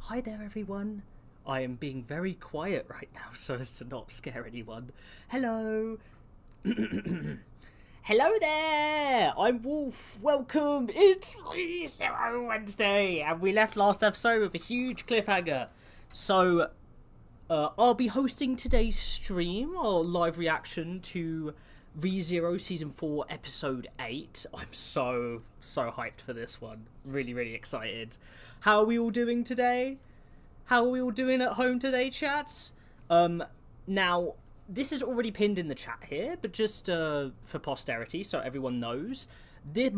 Hi there, everyone. I am being very quiet right now so as to not scare anyone. Hello. Hello there! I'm Wolf. Welcome. It's ReZero Wednesday, and we left last episode with a huge cliffhanger. So, I'll be hosting today's stream, our live reaction to ReZero Season 4, Episode 8. I'm so hyped for this one. Really, really excited. How are we all doing today? How are we all doing at home today, chats? Now, this is already pinned in the chat here, but just for posterity, so everyone knows, the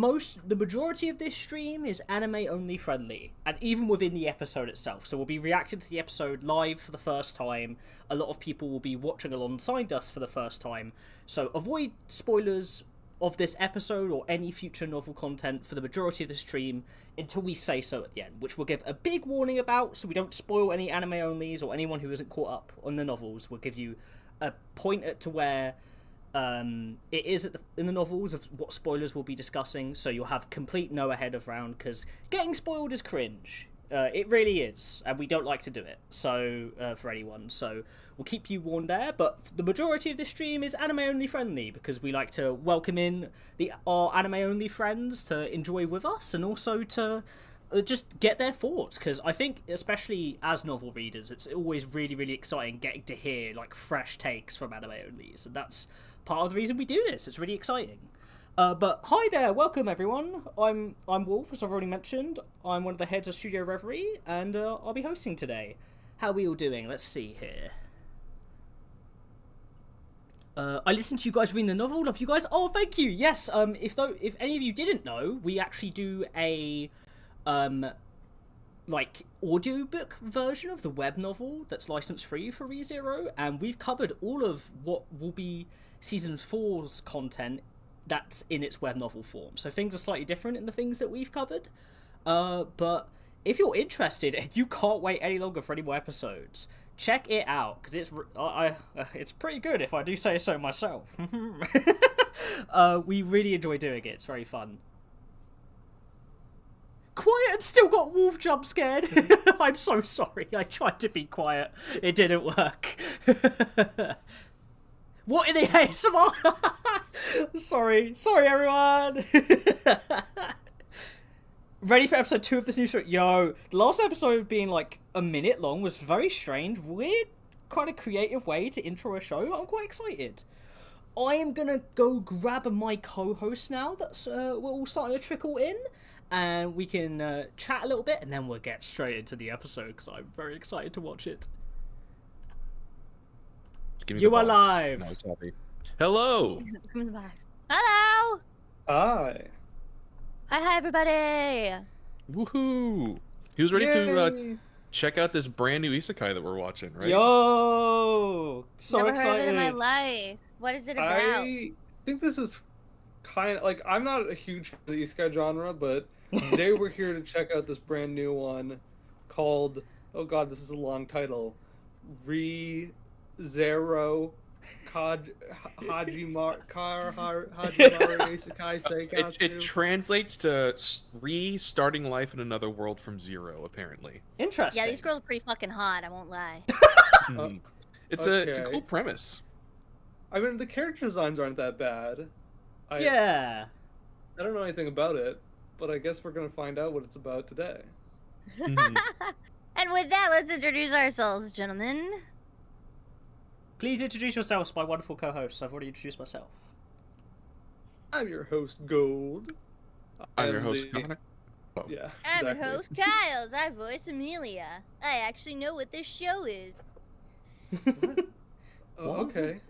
majority of this stream is anime only friendly, and even within the episode itself. So we'll be reacting to the episode live for the first time. A lot of people will be watching alongside us for the first time. So avoid spoilers of this episode or any future novel content for the majority of the stream until we say so at the end, which we'll give a big warning about so we don't spoil any anime onlys or anyone who isn't caught up on the novels. We'll give you a point to where it is in the novels of what spoilers we'll be discussing, so you'll have complete know ahead of round, because getting spoiled is cringe. It really is, and we don't like to do it. So for anyone, so we'll keep you warned there. But the majority of this stream is anime only friendly because we like to welcome in our anime only friends to enjoy with us, and also to just get their thoughts, because I think, especially as novel readers, it's always really, really exciting getting to hear like fresh takes from anime onlys, and that's part of the reason we do this. It's really exciting. But hi there, welcome everyone. I'm Wolf, as I've already mentioned. I'm one of the heads of Studio Reverie, and I'll be hosting today. How are we all doing? Let's see here. I listened to you guys reading the novel. Love you guys. Oh, thank you. Yes. If any of you didn't know, we actually do a like audiobook version of the web novel that's license free for ReZero, and we've covered all of what will be season 4's content that's in its web novel form. So things are slightly different in the things that we've covered. But if you're interested and you can't wait any longer for any more episodes, check it out, because it's pretty good if I do say so myself. We really enjoy doing it. It's very fun. Quiet and still got Wolf jump scared. I'm so sorry. I tried to be quiet. It didn't work. What in the ASMR? Sorry everyone. Ready for episode 2 of this new show? Yo, the last episode being like a minute long was very strange, weird, kind of creative way to intro a show. I'm quite excited. I am gonna go grab my co-host now. That's we're all starting to trickle in, and we can chat a little bit, and then we'll get straight into the episode because I'm very excited to watch it. You are live. No, sorry. Hello. Hello. Hi. Hi, everybody. Woohoo. He was ready to check out this brand new isekai that we're watching, right? Yo, so Never excited. heard of it in my life. What is it about? I think this is kind of like, I'm not a huge fan of the isekai genre, but today we're here to check out this brand new one called, oh god, this is a long title, ReZero Hajimari Isekai Seikatsu. It translates to restarting life in another world from zero, apparently. Interesting. Yeah, these girls are pretty fucking hot. I won't lie. It's a cool premise. I mean, the character designs aren't that bad. Yeah. I don't know anything about it, but I guess we're gonna find out what it's about today. And with that, let's introduce ourselves, gentlemen. Please introduce yourselves, my wonderful co-hosts. I've already introduced myself. I'm your host, Gold. I'm your host, Connor. Oh. Yeah, I'm exactly. your host, Kyles. I voice Amelia. I actually know what this show is. Oh, okay.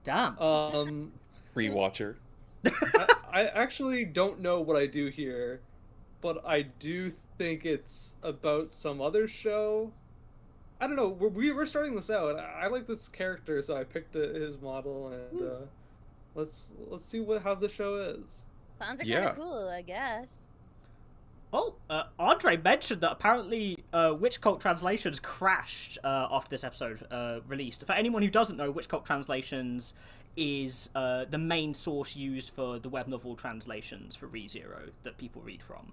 Damn. Free watcher. I actually don't know what I do here, but I do think it's about some other show. I don't know. We're starting this out. I like this character, so I picked his model, and let's see how the show is. Sounds kind of cool, I guess. Oh, Andre mentioned that apparently Witch Cult Translations crashed after this episode released. For anyone who doesn't know, Witch Cult Translations is the main source used for the web novel translations for ReZero that people read from.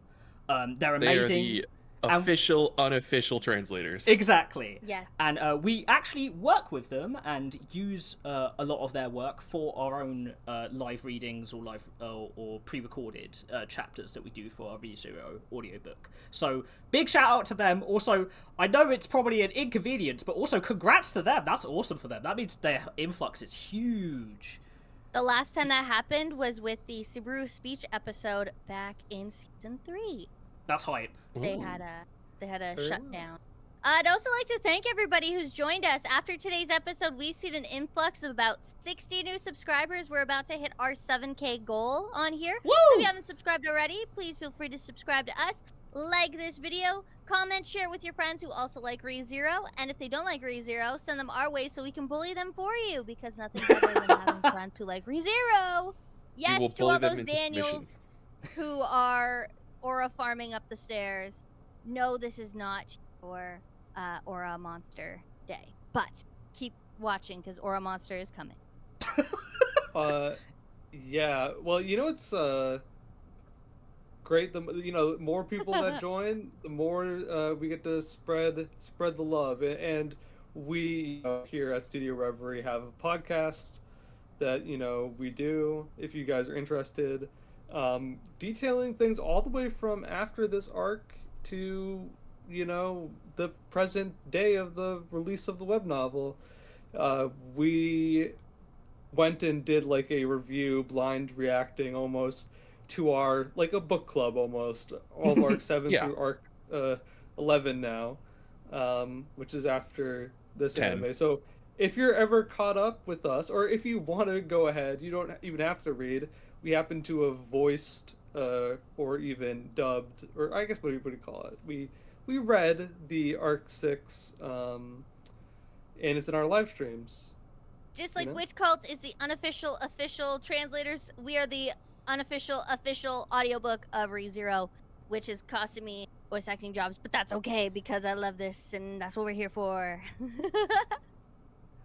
They're amazing. Official, unofficial translators. Exactly. Yes. And we actually work with them and use a lot of their work for our own live readings or or pre-recorded chapters that we do for our ReZero audiobook. So big shout out to them. Also, I know it's probably an inconvenience, but also congrats to them. That's awesome for them. That means their influx is huge. The last time that happened was with the Subaru speech episode back in season 3. That's hype. They Ooh. had a Very shutdown. I'd also like to thank everybody who's joined us. After today's episode, we've seen an influx of about 60 new subscribers. We're about to hit our 7K goal on here. Woo! So if you haven't subscribed already, please feel free to subscribe to us. Like this video, comment, share with your friends who also like ReZero. And if they don't like ReZero, send them our way so we can bully them for you. Because nothing better than having friends who like ReZero. will Yes, to bully all them those into submission. Daniels who are aura farming up the stairs. No, this is not your Aura Monster day. But keep watching because Aura Monster is coming. Yeah. Well, it's great. The more people that join, the more we get to spread the love. And we here at Studio Reverie have a podcast that we do. If you guys are interested, detailing things all the way from after this arc to the present day of the release of the web novel. We went and did like a review, blind reacting almost to our like a book club almost, all of arc 7 Yeah. through arc 11 now, which is after this 10. anime. So if you're ever caught up with us, or if you want to go ahead, you don't even have to read. We happen to have voiced or even dubbed, or I guess what do you call it? We read the arc 6, and it's in our live streams. Just like You know? Witch Cult is the unofficial official translators, we are the unofficial official audiobook of ReZero, which is costing me voice acting jobs, but that's okay because I love this and that's what we're here for.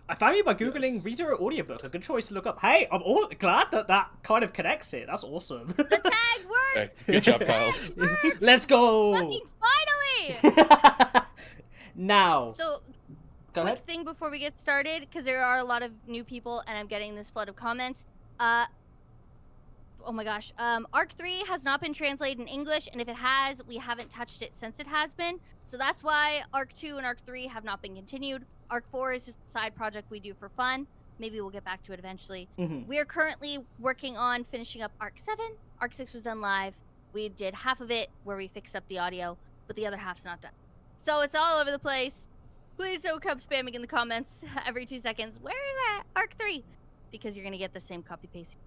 I found you by googling ReZero audiobook. A good choice to look up. Hey, I'm all glad that kind of connects it. That's awesome. The tag works! Okay, good job, Tiles. Let's go. Fucking finally! Now, So, go quick ahead. thing before we get started, because there are a lot of new people and I'm getting this flood of comments. Oh my gosh. Arc 3 has not been translated in English, and if it has, we haven't touched it since it has been. So that's why Arc 2 and Arc 3 have not been continued. Arc 4 is just a side project we do for fun. Maybe we'll get back to it eventually. Mhm. We are currently working on finishing up Arc 7. Arc 6 was done live. We did half of it where we fixed up the audio, but the other half's not done. So it's all over the place. Please don't come spamming in the comments every 2 seconds. Where is that? Arc 3. Because you're going to get the same copy paste.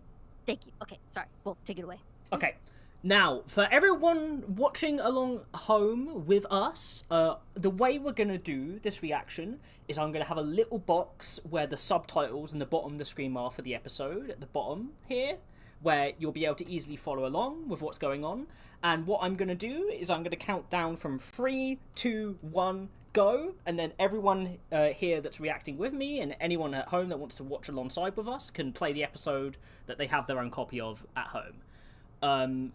Thank you. Okay, sorry. Wolf, take it away. Okay. Now, for everyone watching along home with us, the way we're going to do this reaction is I'm going to have a little box where the subtitles in the bottom of the screen are for the episode, at the bottom here, where you'll be able to easily follow along with what's going on. And what I'm going to do is I'm going to count down from 3, 2, 1, go, and then everyone here that's reacting with me and anyone at home that wants to watch alongside with us can play the episode that they have their own copy of at home.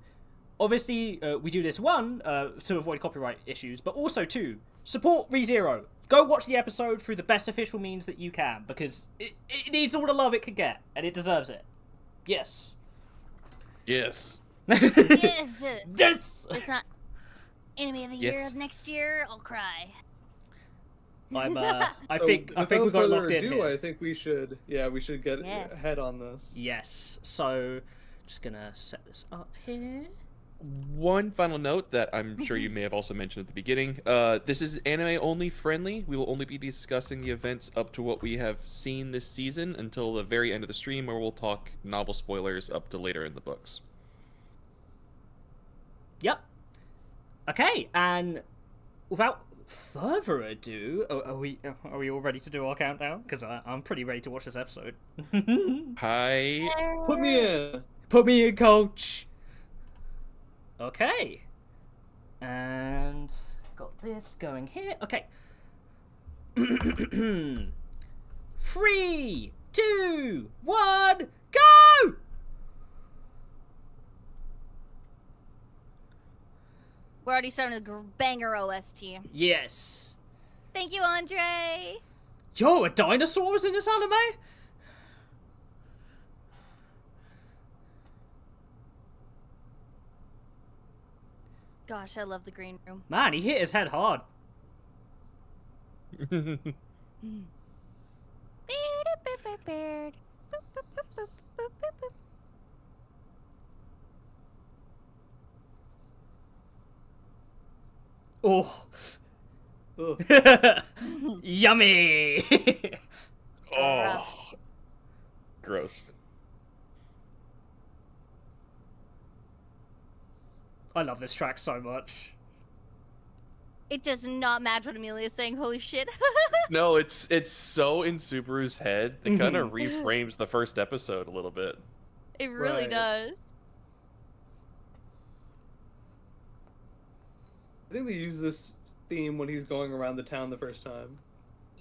Obviously, we do this, one, to avoid copyright issues, but also, two, support ReZero. Go watch the episode through the best official means that you can, because it needs all the love it can get, and it deserves it. Yes. Yes. Yes! Yes! It's not Anime of the Year Yes. of next year. I'll cry. I So, think we without got further locked in ado, here. I think we should get Yeah. ahead on this. Yes. So, just gonna set this up here. One final note that I'm sure you may have also mentioned at the beginning. This is anime only friendly. We will only be discussing the events up to what we have seen this season until the very end of the stream, where we'll talk novel spoilers up to later in the books. Yep. Okay, and without further ado, are we all ready to do our countdown? Because I'm pretty ready to watch this episode. Hi. Put me in. Put me in, coach. Okay. And got this going here. Okay. 3, 2, 1, go! We're already starting with a banger OST. Yes. Thank you, Andre. Yo, a dinosaur was in this anime? Gosh, I love the green room. Man, he hit his head hard. Oh. Ugh. Yummy. Oh, gross. I love this track so much. It does not match what Amelia's saying. Holy shit. No, it's so in Subaru's head. It kind of reframes the first episode a little bit. It really Right. does. I think they use this theme when he's going around the town the first time.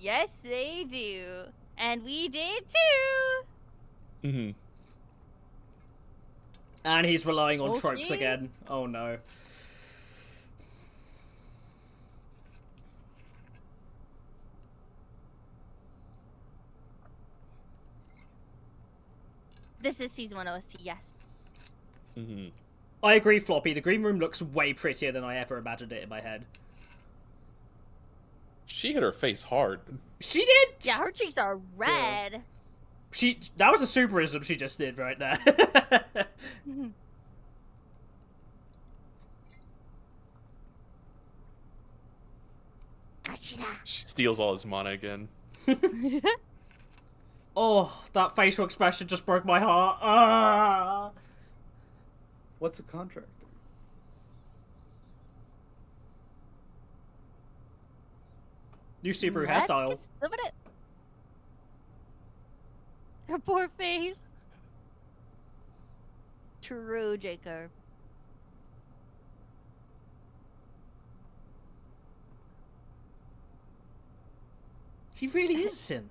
Yes, they do. And we did too. Mm-hmm. And he's relying on tropes Okay. again. Oh no. This is season 1 OST, yes. Mm-hmm. I agree, Floppy. The green room looks way prettier than I ever imagined it in my head. She hit her face hard. She did. Yeah, her cheeks are red. That was a superism she just did right there. She steals all his mana again. Oh, that facial expression just broke my heart. Ah. What's a contract? New Subaru Let's hairstyle. get some of it. Her poor face. True, Jacob. He really is him.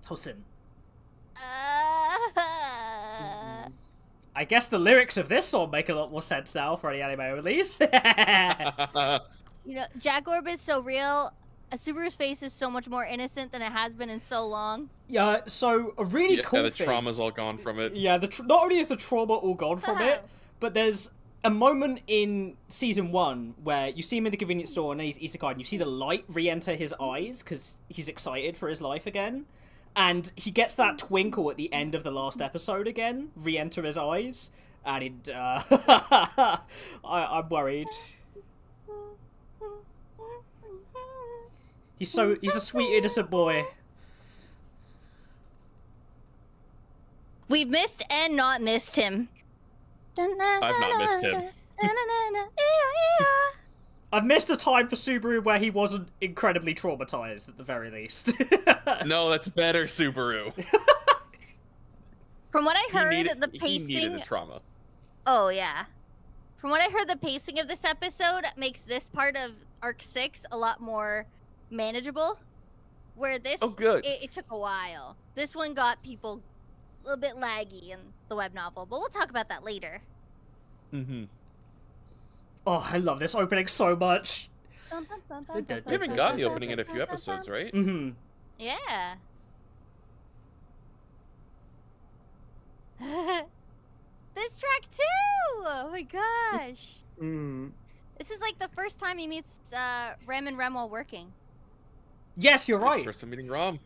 Hosin. I guess the lyrics of this song make a lot more sense now for any anime release. You know, Jack Orb is so real. A Subaru's face is so much more innocent than it has been in so long. Yeah, so a really Yeah, cool the thing. trauma's all gone from it. Yeah, not only is the trauma all gone from it, but there's a moment in season 1 where you see him in the convenience store and he's isekai and you see the light re-enter his eyes because he's excited for his life again. And he gets that twinkle at the end of the last episode again, re-enter his eyes, and it, I'm worried. He's a sweet, innocent boy. We've missed and not missed him. I've not missed him. I've missed a time for Subaru where he wasn't incredibly traumatized, at the very least. No, that's better, Subaru. From what I heard, the He needed pacing. a trauma. Oh yeah. From what I heard, the pacing of this episode makes this part of Arc 6 a lot more manageable. Where this, Oh, good. It took a while. This one got people a little bit laggy in the web novel, but we'll talk about that later. Mm-hmm. Oh, I love this opening so much. We haven't gotten the opening in a few episodes, right? Mm-hmm. Yeah. This track too! Oh my gosh. Mm. This is like the first time he meets Ram and Rem while working. Yes, you're right. First time meeting Rom.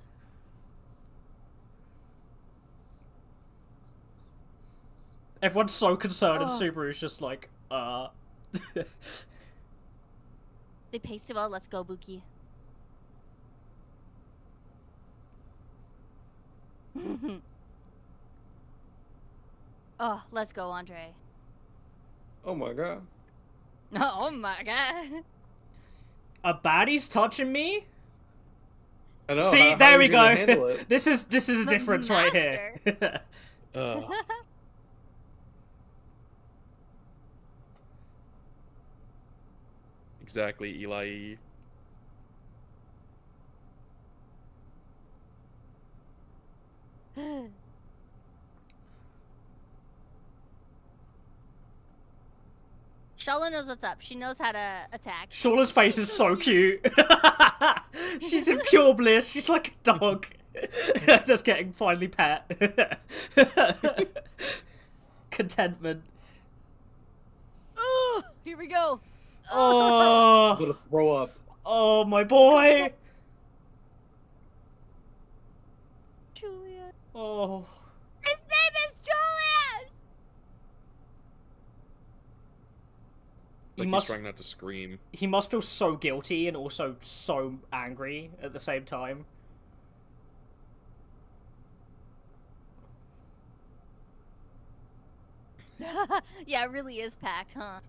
Everyone's so concerned, and Oh. Subaru's just like, They paced it well. Let's go, Buki. Oh, let's go, Andre. Oh my god. Oh my god. a baddie's touching me? I know. See, how there are we you gonna handle go. it? This is a The difference right here. Ugh. Exactly, Eli. Shala knows what's up. She knows how to attack. Shauna's face is so cute. She's in pure bliss. She's like a dog that's getting finally pet. Contentment. Oh, here we go. I'm Oh, gonna throw up. oh my boy. Julius. Oh, His name is Julius. he Like must. he's trying not to scream. He must feel so guilty and also so angry at the same time. Yeah, it really is packed, huh?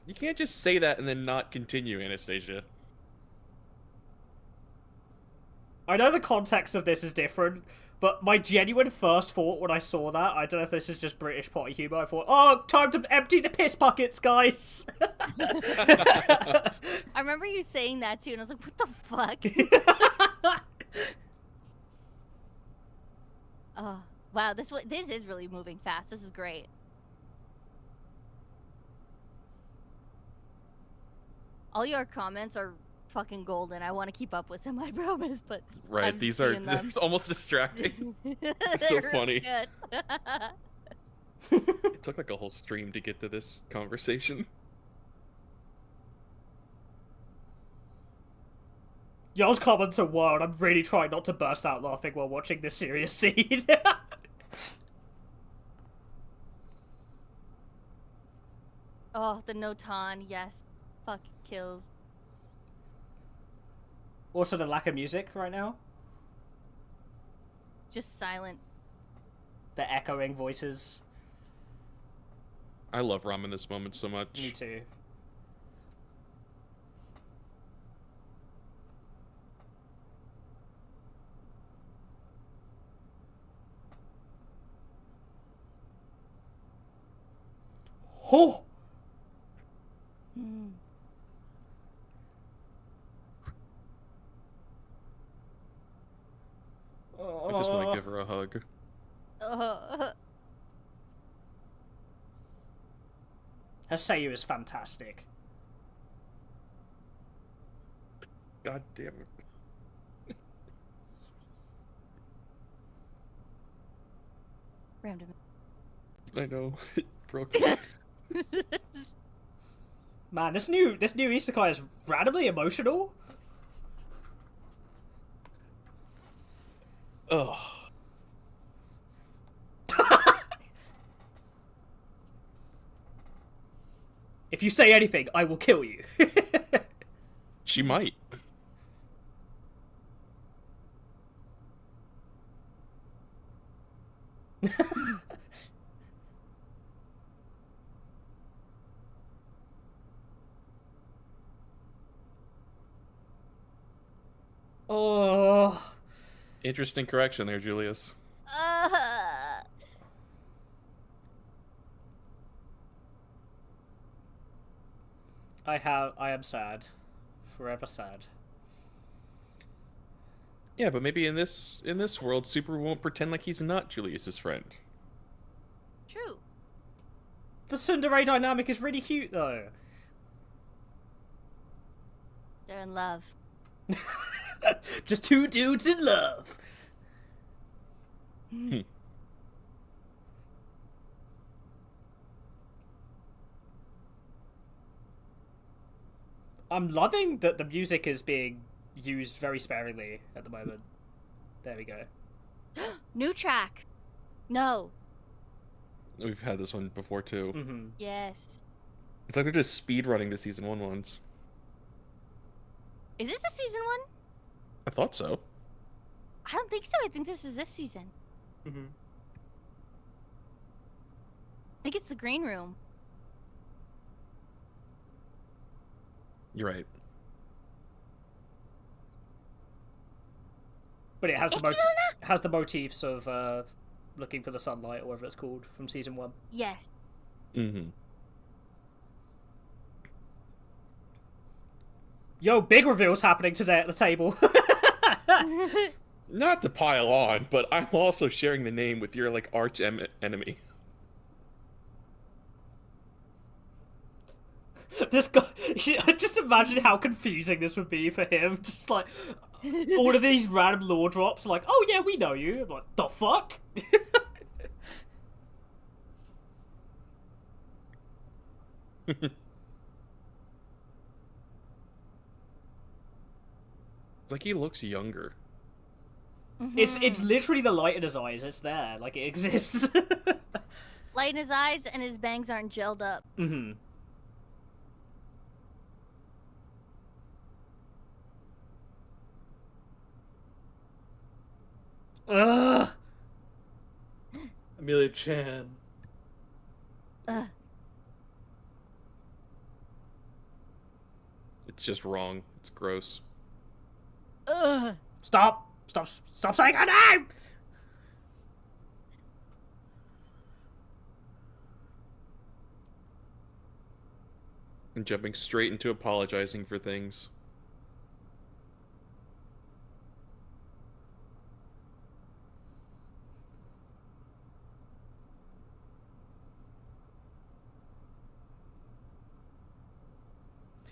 You can't just say that and then not continue, Anastasia. I know the context of this is different, but my genuine first thought when I saw that, I don't know if this is just British potty humour, I thought, oh, time to empty the piss buckets, guys! I remember you saying that too, and I was like, what the fuck? Oh, wow, this is really moving fast. This is great. All your comments are fucking golden. I want to keep up with them, I promise, but Right, I'm these are seeing them. almost distracting. They're so really funny. good. It took like a whole stream to get to this conversation. Y'all's comments are wild. I'm really trying not to burst out laughing while watching this serious scene. Oh, the Notan, yes. Fuck kills. Also, the lack of music right now. Just silent. The echoing voices. I love Ram in this moment so much. Me too. Oh! Hmm. I just want to give her a hug. Her Seiyu is fantastic. God damn it. Random. I know. It broke me. Man, this new isekai is randomly emotional. Ugh. If you say anything, I will kill you. She might. Oh. Interesting correction there, Julius. I am sad. Forever sad. Yeah, but maybe in this world, Super won't pretend like he's not Julius's friend. True. The tsundere dynamic is really cute, though. They're in love. Just two dudes in love. I'm loving that the music is being used very sparingly at the moment. There we go. New track. No. We've had this one before too. Mm-hmm. Yes. It's like they're just speed running the season 1 ones. Is this the season one? I thought so. I don't think so. I think this is this season. Mm-hmm. I think it's the green room. You're right. But it has the Ikiona? has the motifs of looking for the sunlight or whatever it's called from season 1. Yes. Mm-hmm. Yo, big reveals happening today at the table. Not to pile on, but I'm also sharing the name with your like arch enemy. this guy. Just imagine how confusing this would be for him. Just like all of these random lore drops, like, oh yeah, we know you. I'm like, the fuck? Like he looks younger. It's literally the light in his eyes. It's there, like it exists. Light in his eyes and his bangs aren't gelled up. Mm-hmm. Ugh. Amelia Chan. Ugh. It's just wrong. It's gross. Ugh. Stop saying her name! And jumping straight into apologizing for things.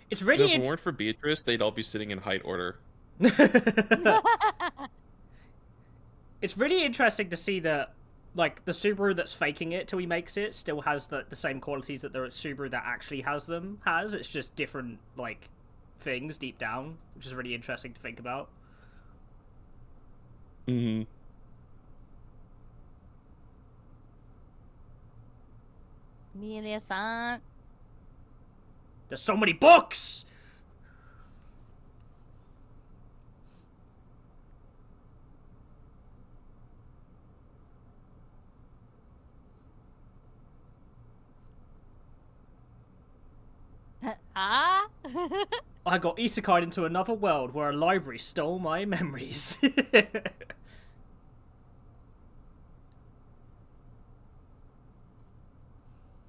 It's If really it weren't for Beatrice, they'd all be sitting in height order. It's really interesting to see that, like, the Subaru that's faking it till he makes it still has the same qualities that the Subaru that actually has them has. It's just different, like, things deep down, which is really interesting to think about. Mm-hmm. Amelia-san. There's so many books! Ah? I got isekai'd into another world where a library stole my memories.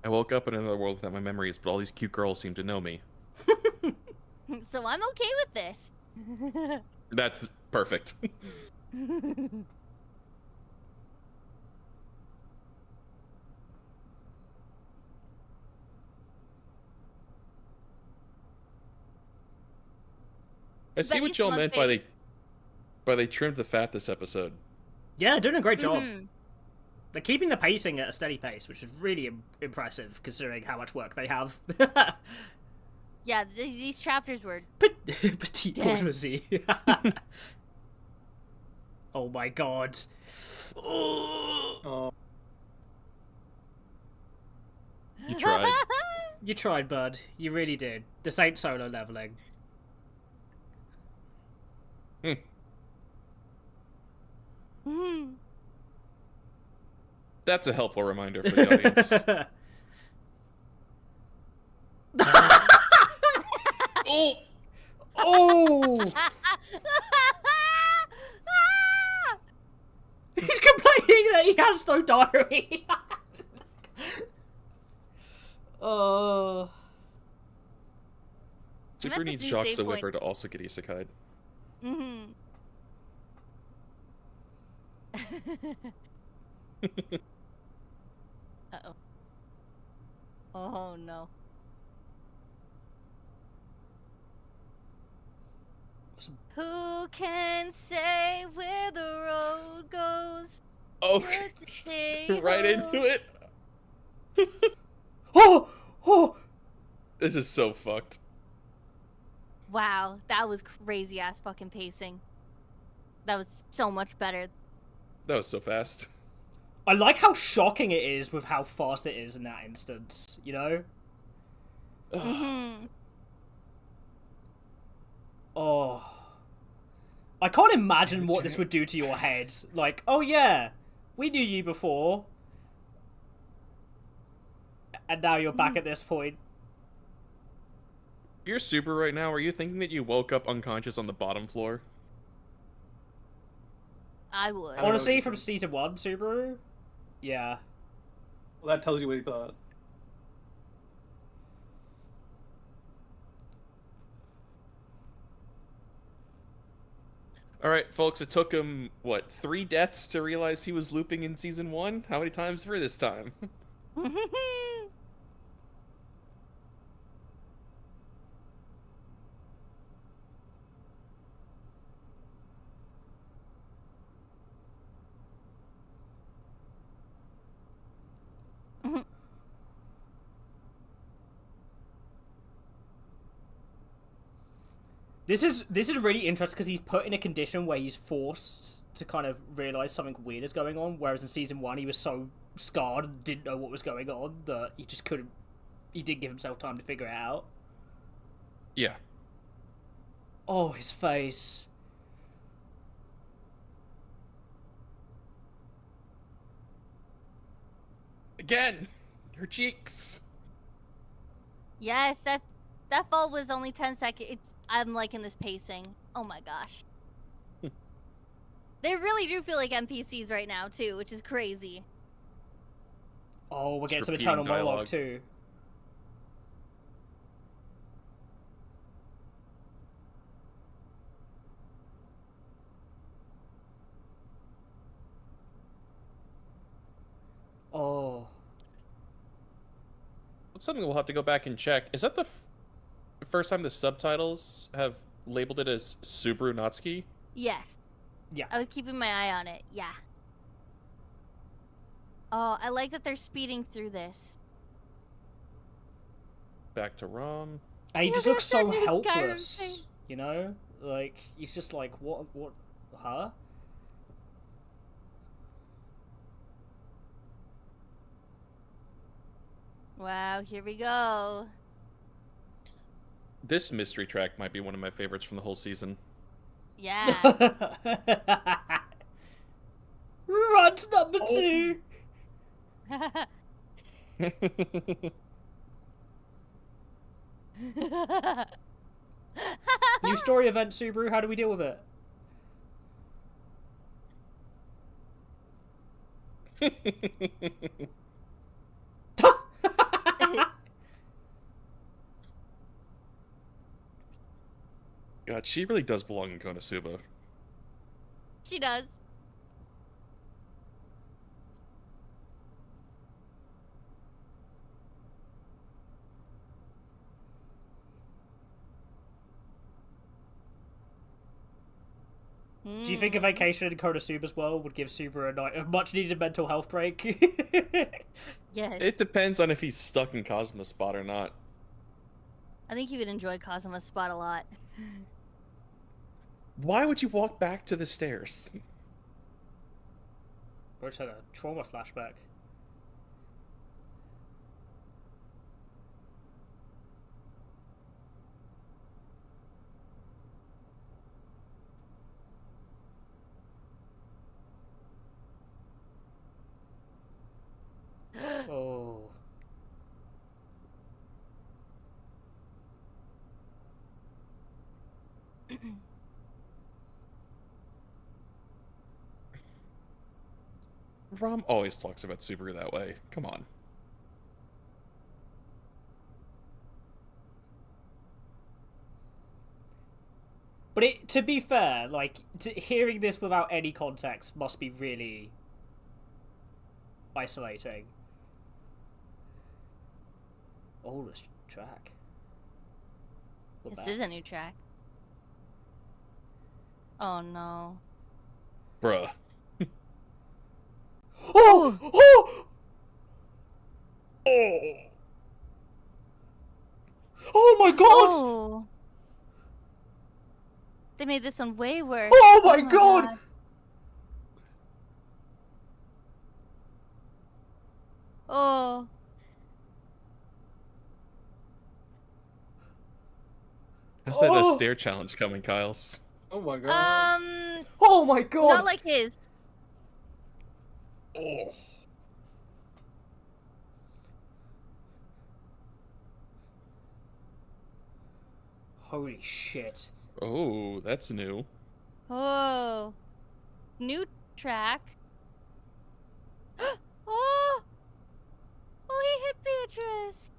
I woke up in another world without my memories, but all these cute girls seem to know me. So I'm okay with this. That's perfect. I see Bet what you y'all smug meant face. by they trimmed the fat this episode. Yeah, doing a great job. Mhm. They're keeping the pacing at a steady pace, which is really impressive considering how much work they have. Yeah, these chapters were Petite Dense. bourgeoisie. Oh my god. Oh. Oh, You tried. You tried, bud. You really did. This ain't solo leveling. Mhm. That's a helpful reminder for the audience. Oh! Oh! He's complaining that he has no diary. Oh. Super at this needs new Jacques save the point. Whipper to also get isekai'd. Mhm. Uh-oh. Oh no. Who can say where the road goes? Oh, What the day right holds? into it. Oh! Oh! This is so fucked. Wow, that was crazy ass fucking pacing. That was so much better. That was so fast. I like how shocking it is with how fast it is in that instance, you know? Mhm. Oh. I can't imagine what this would do to your head. Like, oh yeah, we knew you before. And now you're back at this point. If you're super right now, are you thinking that you woke up unconscious on the bottom floor? I would. I don't Honestly, know. from Season 1, Subaru? Yeah. well, that tells you what he thought. Alright, folks, it took him, what, 3 deaths to realize he was looping in Season 1? How many times for this time? This is really interesting because he's put in a condition where he's forced to kind of realize something weird is going on, whereas in season 1 he was so scarred and didn't know what was going on that he just couldn't. He didn't give himself time to figure it out. Yeah. Oh, his face. Again, her cheeks. Yes, that fall was only 10 seconds. I'm liking this pacing. Oh my gosh. They really do feel like NPCs right now too, which is crazy. Oh, we're Just getting some repeating internal monologue dialogue. too. Oh. Something we'll have to go back and check. Is that the first time the subtitles have labeled it as Subaru Natsuki? Yes. Yeah. I was keeping my eye on it. Yeah. Oh, I like that they're speeding through this. Back to Rom. And he Yeah, just they're looks so starting his Skyrim helpless. thing. You know? Like, he's just like, what, huh? Wow, here we go. This mystery track might be one of my favorites from the whole season. Yeah. Run to number 2! New story event, Subaru, how do we deal with it? God, she really does belong in Konosuba. She does. Do you think a vacation in Konosuba's world would give Subaru a much-needed mental health break? Yes. It depends on if he's stuck in Cosmo Spot or not. I think you would enjoy Cosmo's Spot a lot. Why would you walk back to the stairs? Bro just had a trauma flashback. Oh. Rom always talks about Subaru that way. Come on. But to be fair, like, hearing this without any context must be really isolating. Oh, this track. We're This back. is a new track. Oh no. Bruh. Oh! Oh! Oh! Oh my god! Oh. They made this one way worse. Oh my god! Oh. How's that a Oh. stair challenge coming, Kyles? Oh my god. Oh my god! Not like his. Oh. Holy shit. Oh, that's new. Oh. New track. Oh. Oh, he hit Beatrice.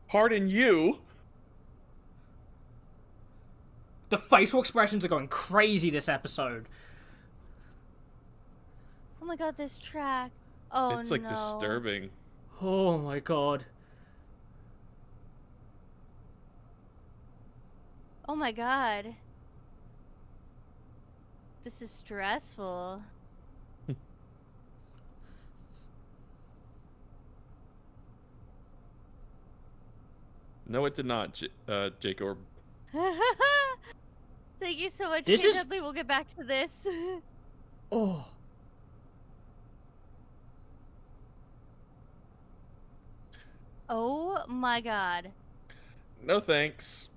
Pardon you? The facial expressions are going crazy this episode. Oh my god, this track. Oh It's like no. disturbing. Oh my god. Oh my god. This is stressful. No, it did not, Jacob. Thank you so much, This Kate is- Dudley. We'll get back to this. Oh. Oh my god. No thanks.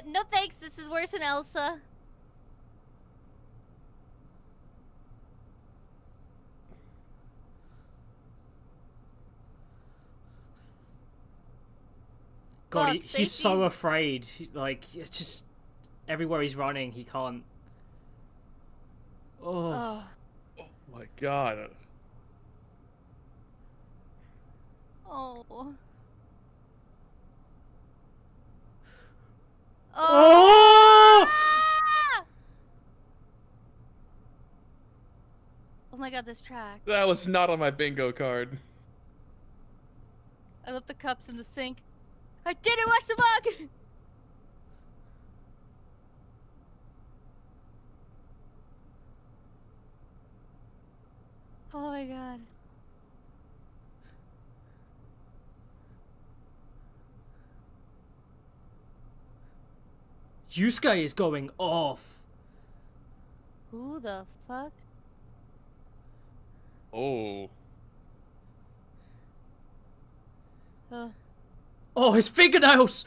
No thanks, this is worse than Elsa. God, Fuck, he's so Stacey's- afraid. Like, it's just everywhere he's running, he can't. Oh. Oh. Oh my god. Oh. Oh! Ah! Oh my god, this track. That was not on my bingo card. I left the cups in the sink. I didn't wash the mug! Oh my god. Yusuke is going off. Who the fuck? Oh. Oh, his fingernails!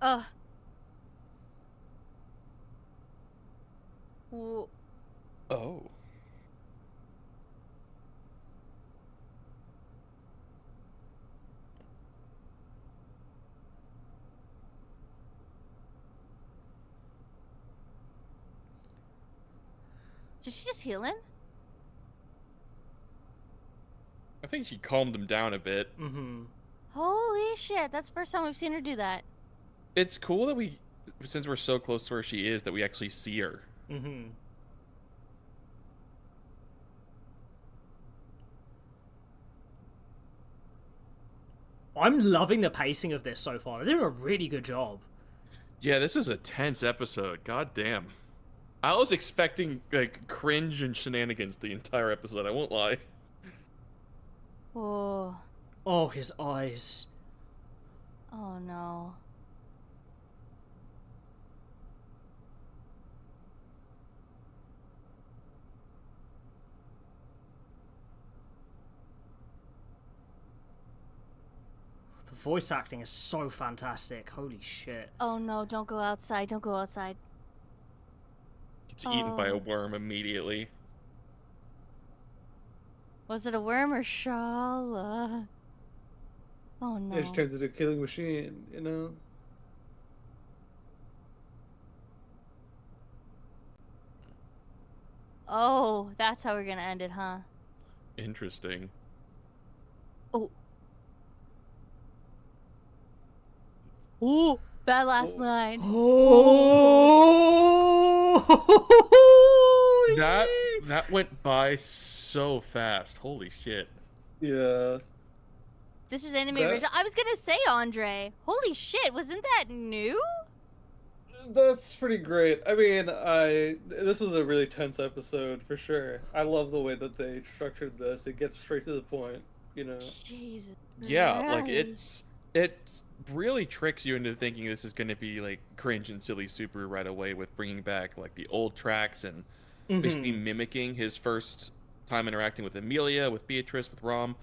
Ugh. Whoa. Oh. Did she just heal him? I think she calmed him down a bit. Mm-hmm. Holy shit, that's the first time we've seen her do that. It's cool that since we're so close to where she is, that we actually see her. Mm-hmm. I'm loving the pacing of this so far. They're doing a really good job. Yeah, this is a tense episode. God damn. I was expecting like cringe and shenanigans the entire episode, I won't lie. Oh. Oh, his eyes. Oh no. The voice acting is so fantastic. Holy shit. Oh no, don't go outside, don't go outside. Gets eaten by a Oh. worm immediately. Was it a worm or Shala? Oh no. It just turns into a killing machine, you know? Oh, that's how we're gonna end it, huh? Interesting. Oh. Ooh, that last Oh. line. Oh! That went by so fast. Holy shit. Yeah. This is anime That- original. I was gonna say, Andre. Holy shit, wasn't that new? That's pretty great. I mean, this was a really tense episode for sure. I love the way that they structured this. It gets straight to the point, you know. Jesus. Yeah, like Christ. it really tricks you into thinking this is going to be like cringe and silly super right away with bringing back like the old tracks and basically mimicking his first time interacting with Emilia, with Beatrice, with Rom,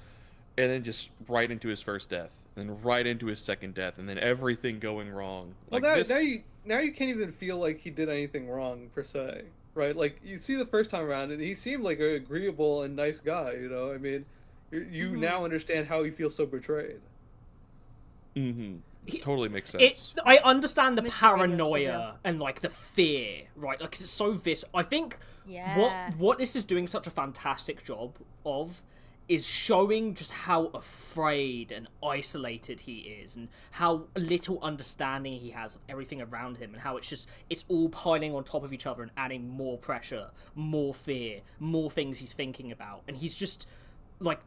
and then just right into his first death, and then right into his second death, and then everything going wrong. Well, Like now you can't even feel like he did anything wrong per se, right? Like you see the first time around, and he seemed like an agreeable and nice guy. You know, I mean, you Mhm. now understand how he feels so betrayed. totally makes sense. I understand the Mr. Radio paranoia Studio. and like the fear, right? Like 'cause it's so I think Yeah. what this is doing such a fantastic job of is showing just how afraid and isolated he is, and how little understanding he has of everything around him, and how it's all piling on top of each other and adding more pressure, more fear, more things he's thinking about, and he's just like,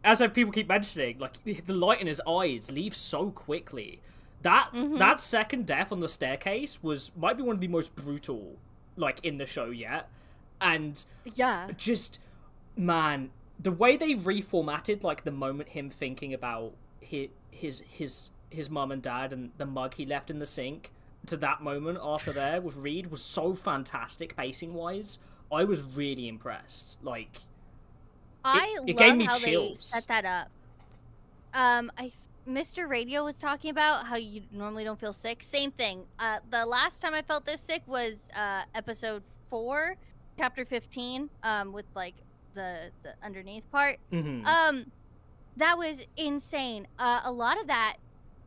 as people keep mentioning, like the light in his eyes leaves so quickly. That Mhm. that second death on the staircase might be one of the most brutal, like, in the show yet. And Yeah. just, man, the way they reformatted, like, the moment him thinking about his mum and dad and the mug he left in the sink to that moment after there with Reed was so fantastic pacing wise. I was really impressed. Like, I it love gave me how chills. they set that up. Mr. Radio was talking about how you normally don't feel sick. Same thing. The last time I felt this sick was episode 4, chapter 15, with like the underneath part. Mhm. That was insane. A lot of that,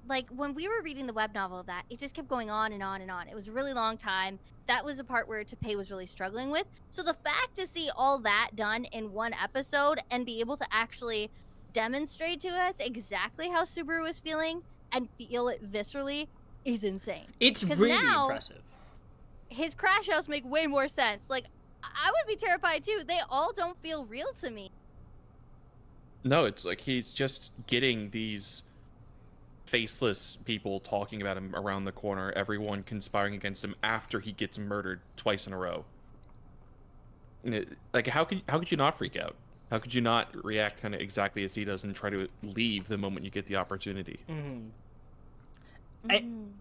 like when we were reading the web novel of that, it just kept going on and on and on. It was a really long time. That was a part where Tappei was really struggling with. So the fact to see all that done in one episode and be able to actually demonstrate to us exactly how Subaru was feeling and feel it viscerally is insane. It's 'Cause really now- impressive. His crash house make way more sense. Like I would be terrified too. They all don't feel real to me. No, it's like he's just getting these faceless people talking about him around the corner, everyone conspiring against him after he gets murdered twice in a row. Like, how could you not freak out? How could you not react kind of exactly as he does and try to leave the moment you get the opportunity? Mhm.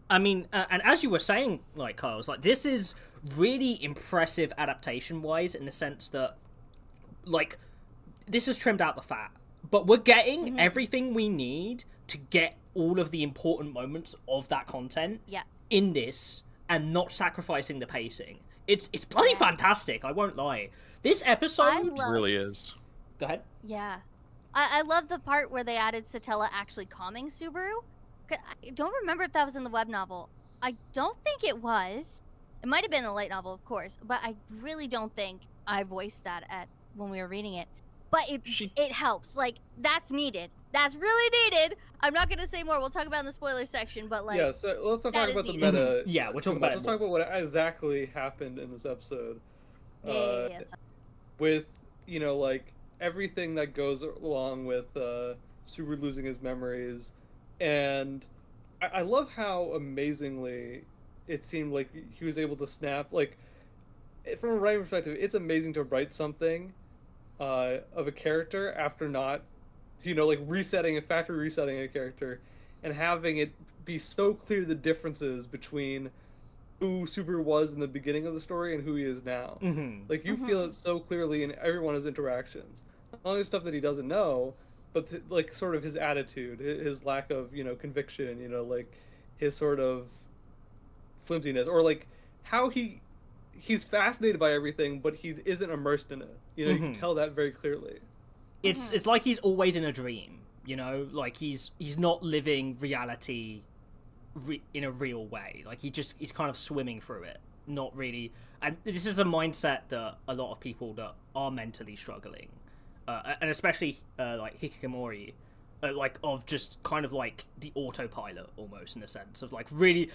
I mean, and as you were saying, like, Kyle, it's like, this is really impressive adaptation-wise in the sense that, like, this has trimmed out the fat, but we're getting everything we need to get all of the important moments of that content in this and not sacrificing the pacing. It's bloody fantastic, I won't lie. This episode... It really is. Go ahead. Yeah. I love the part where they added Satella actually calming Subaru. I don't remember if that was in the web novel. I don't think it was. It might have been a light novel, of course, but I really don't think I voiced that when we were reading it. But it helps. Like, that's needed. That's really needed. I'm not going to say more. We'll talk about it in the spoiler section, but like... Yeah, so let's not that talk is about the needed. meta. Yeah, we'll talk too about much. it Let's more. talk about what exactly happened in this episode. Yeah. With, you know, like, everything that goes along with Subaru losing his memories. And I love how amazingly it seemed like he was able to snap. Like, from a writing perspective, it's amazing to write something of a character after not, you know, like factory resetting a character and having it be so clear the differences between who Subaru was in the beginning of the story and who he is now. Like, you feel it so clearly in every one of his interactions. Not only stuff that he doesn't know, but like sort of his attitude, his lack of, you know, conviction, you know, like his sort of flimsiness, or like how he's fascinated by everything, but he isn't immersed in it. You know, you can tell that very clearly. It's like he's always in a dream, you know? Like, he's not living reality in a real way. Like, he's kind of swimming through it, not really. And this is a mindset that a lot of people that are mentally struggling, and especially like Hikikomori, like, of just kind of like the autopilot almost, in a sense of like really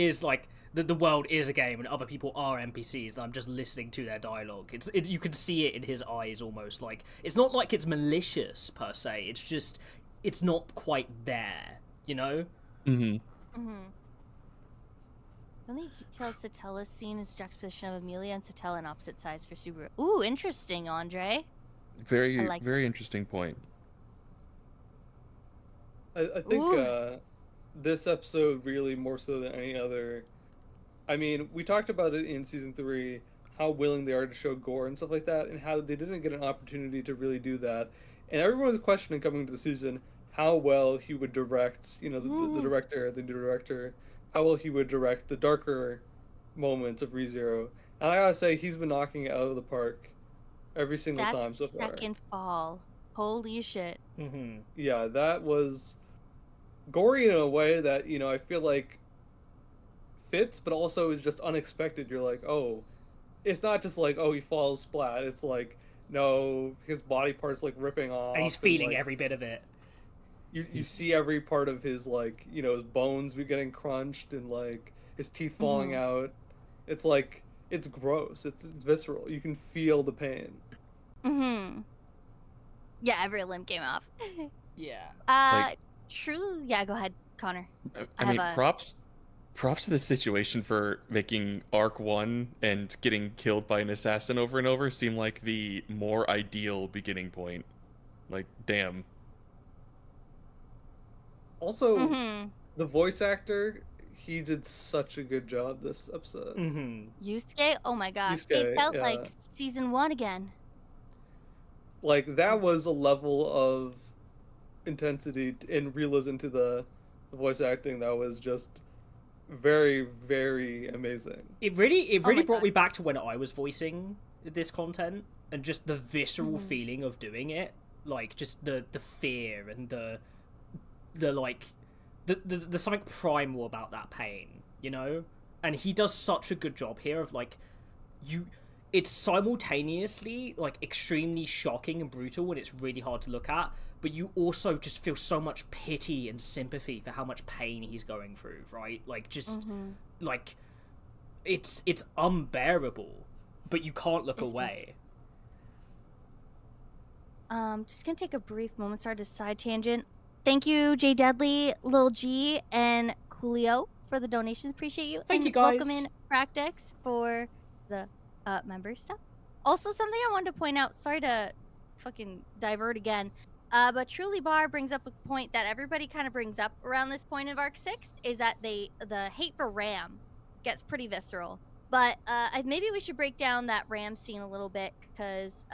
is like the world is a game and other people are NPCs and I'm just listening to their dialogue. You can see it in his eyes almost. Like, it's not like it's malicious per se, it's just it's not quite there, you know? Mm-hmm. The only detail of Satella's scene is juxtaposition of Amelia and Satella on opposite sides for Subaru. Ooh, interesting, Andre. Very, I like very interesting point. I think this episode really, more so than any other, I mean, we talked about it in season 3, how willing they are to show gore and stuff like that, and how they didn't get an opportunity to really do that. And everyone was questioning coming into the season how well he would direct, you know, the new director, how well he would direct the darker moments of ReZero. And I gotta say, he's been knocking it out of the park every single time so far. Second fall. Holy shit. Yeah, that was gory in a way that, you know, I feel like fits, but also is just unexpected. You're like, oh, it's not just like, oh, he falls splat. It's like, no, his body part's like ripping off. And he's feeling like, every bit of it. You see every part of his, like, you know, his bones be getting crunched and like his teeth falling out. It's like, it's gross. It's visceral. You can feel the pain. Yeah, every limb came off. Yeah. Like- True. Yeah, go ahead. Connor. I have mean, a- props to the situation for making Arc 1 and getting killed by an assassin over and over seem like the more ideal beginning point. Like, damn. Also, Mm-hmm. the voice actor, he did such a good job this episode. Mm-hmm. Yusuke? Oh my gosh. Yusuke, It felt yeah. like season 1 again. Like, that was a level of intensity and realism to the voice acting that was just very, very amazing. It really Oh my brought God. me back to when I was voicing this content and just the visceral Mhm. feeling of doing it, like just the fear and the like the something primal about that pain, you know? And he does such a good job here of like it's simultaneously like extremely shocking and brutal and it's really hard to look at, but you also just feel so much pity and sympathy for how much pain he's going through, right? Like just Mm-hmm. like it's unbearable, but you can't look It's away. Just gonna take a brief moment, start a side tangent. Thank you, Jay Deadly, Lil G, and Coolio for the donations. Appreciate you. Thank and you, guys. welcome in Practice for the member stuff. Also, something I wanted to point out. Sorry to fucking divert again. But Truly Bar brings up a point that everybody kind of brings up around this point of Arc 6 is that the hate for Ram gets pretty visceral. But maybe we should break down that Ram scene a little bit because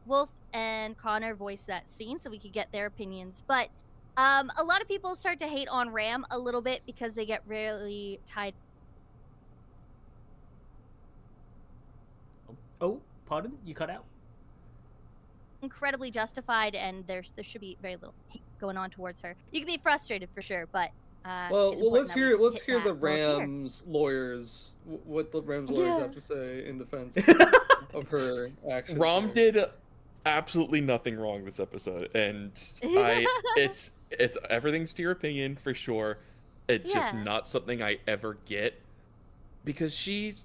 Wolf and Connor voiced that scene so we could get their opinions. But a lot of people start to hate on Ram a little bit because they get really tied. Oh, pardon? You cut out? Incredibly justified, and there should be very little hate going on towards her. You can be frustrated for sure, but Well, it's well, important let's that we hear hit the that a little here. Rams lawyers, what the Rams lawyers Yeah. have to say in defense of her actions. Rom here. did absolutely nothing wrong this episode, and it's everything's to your opinion for sure. It's just Yeah. not something I ever get because she's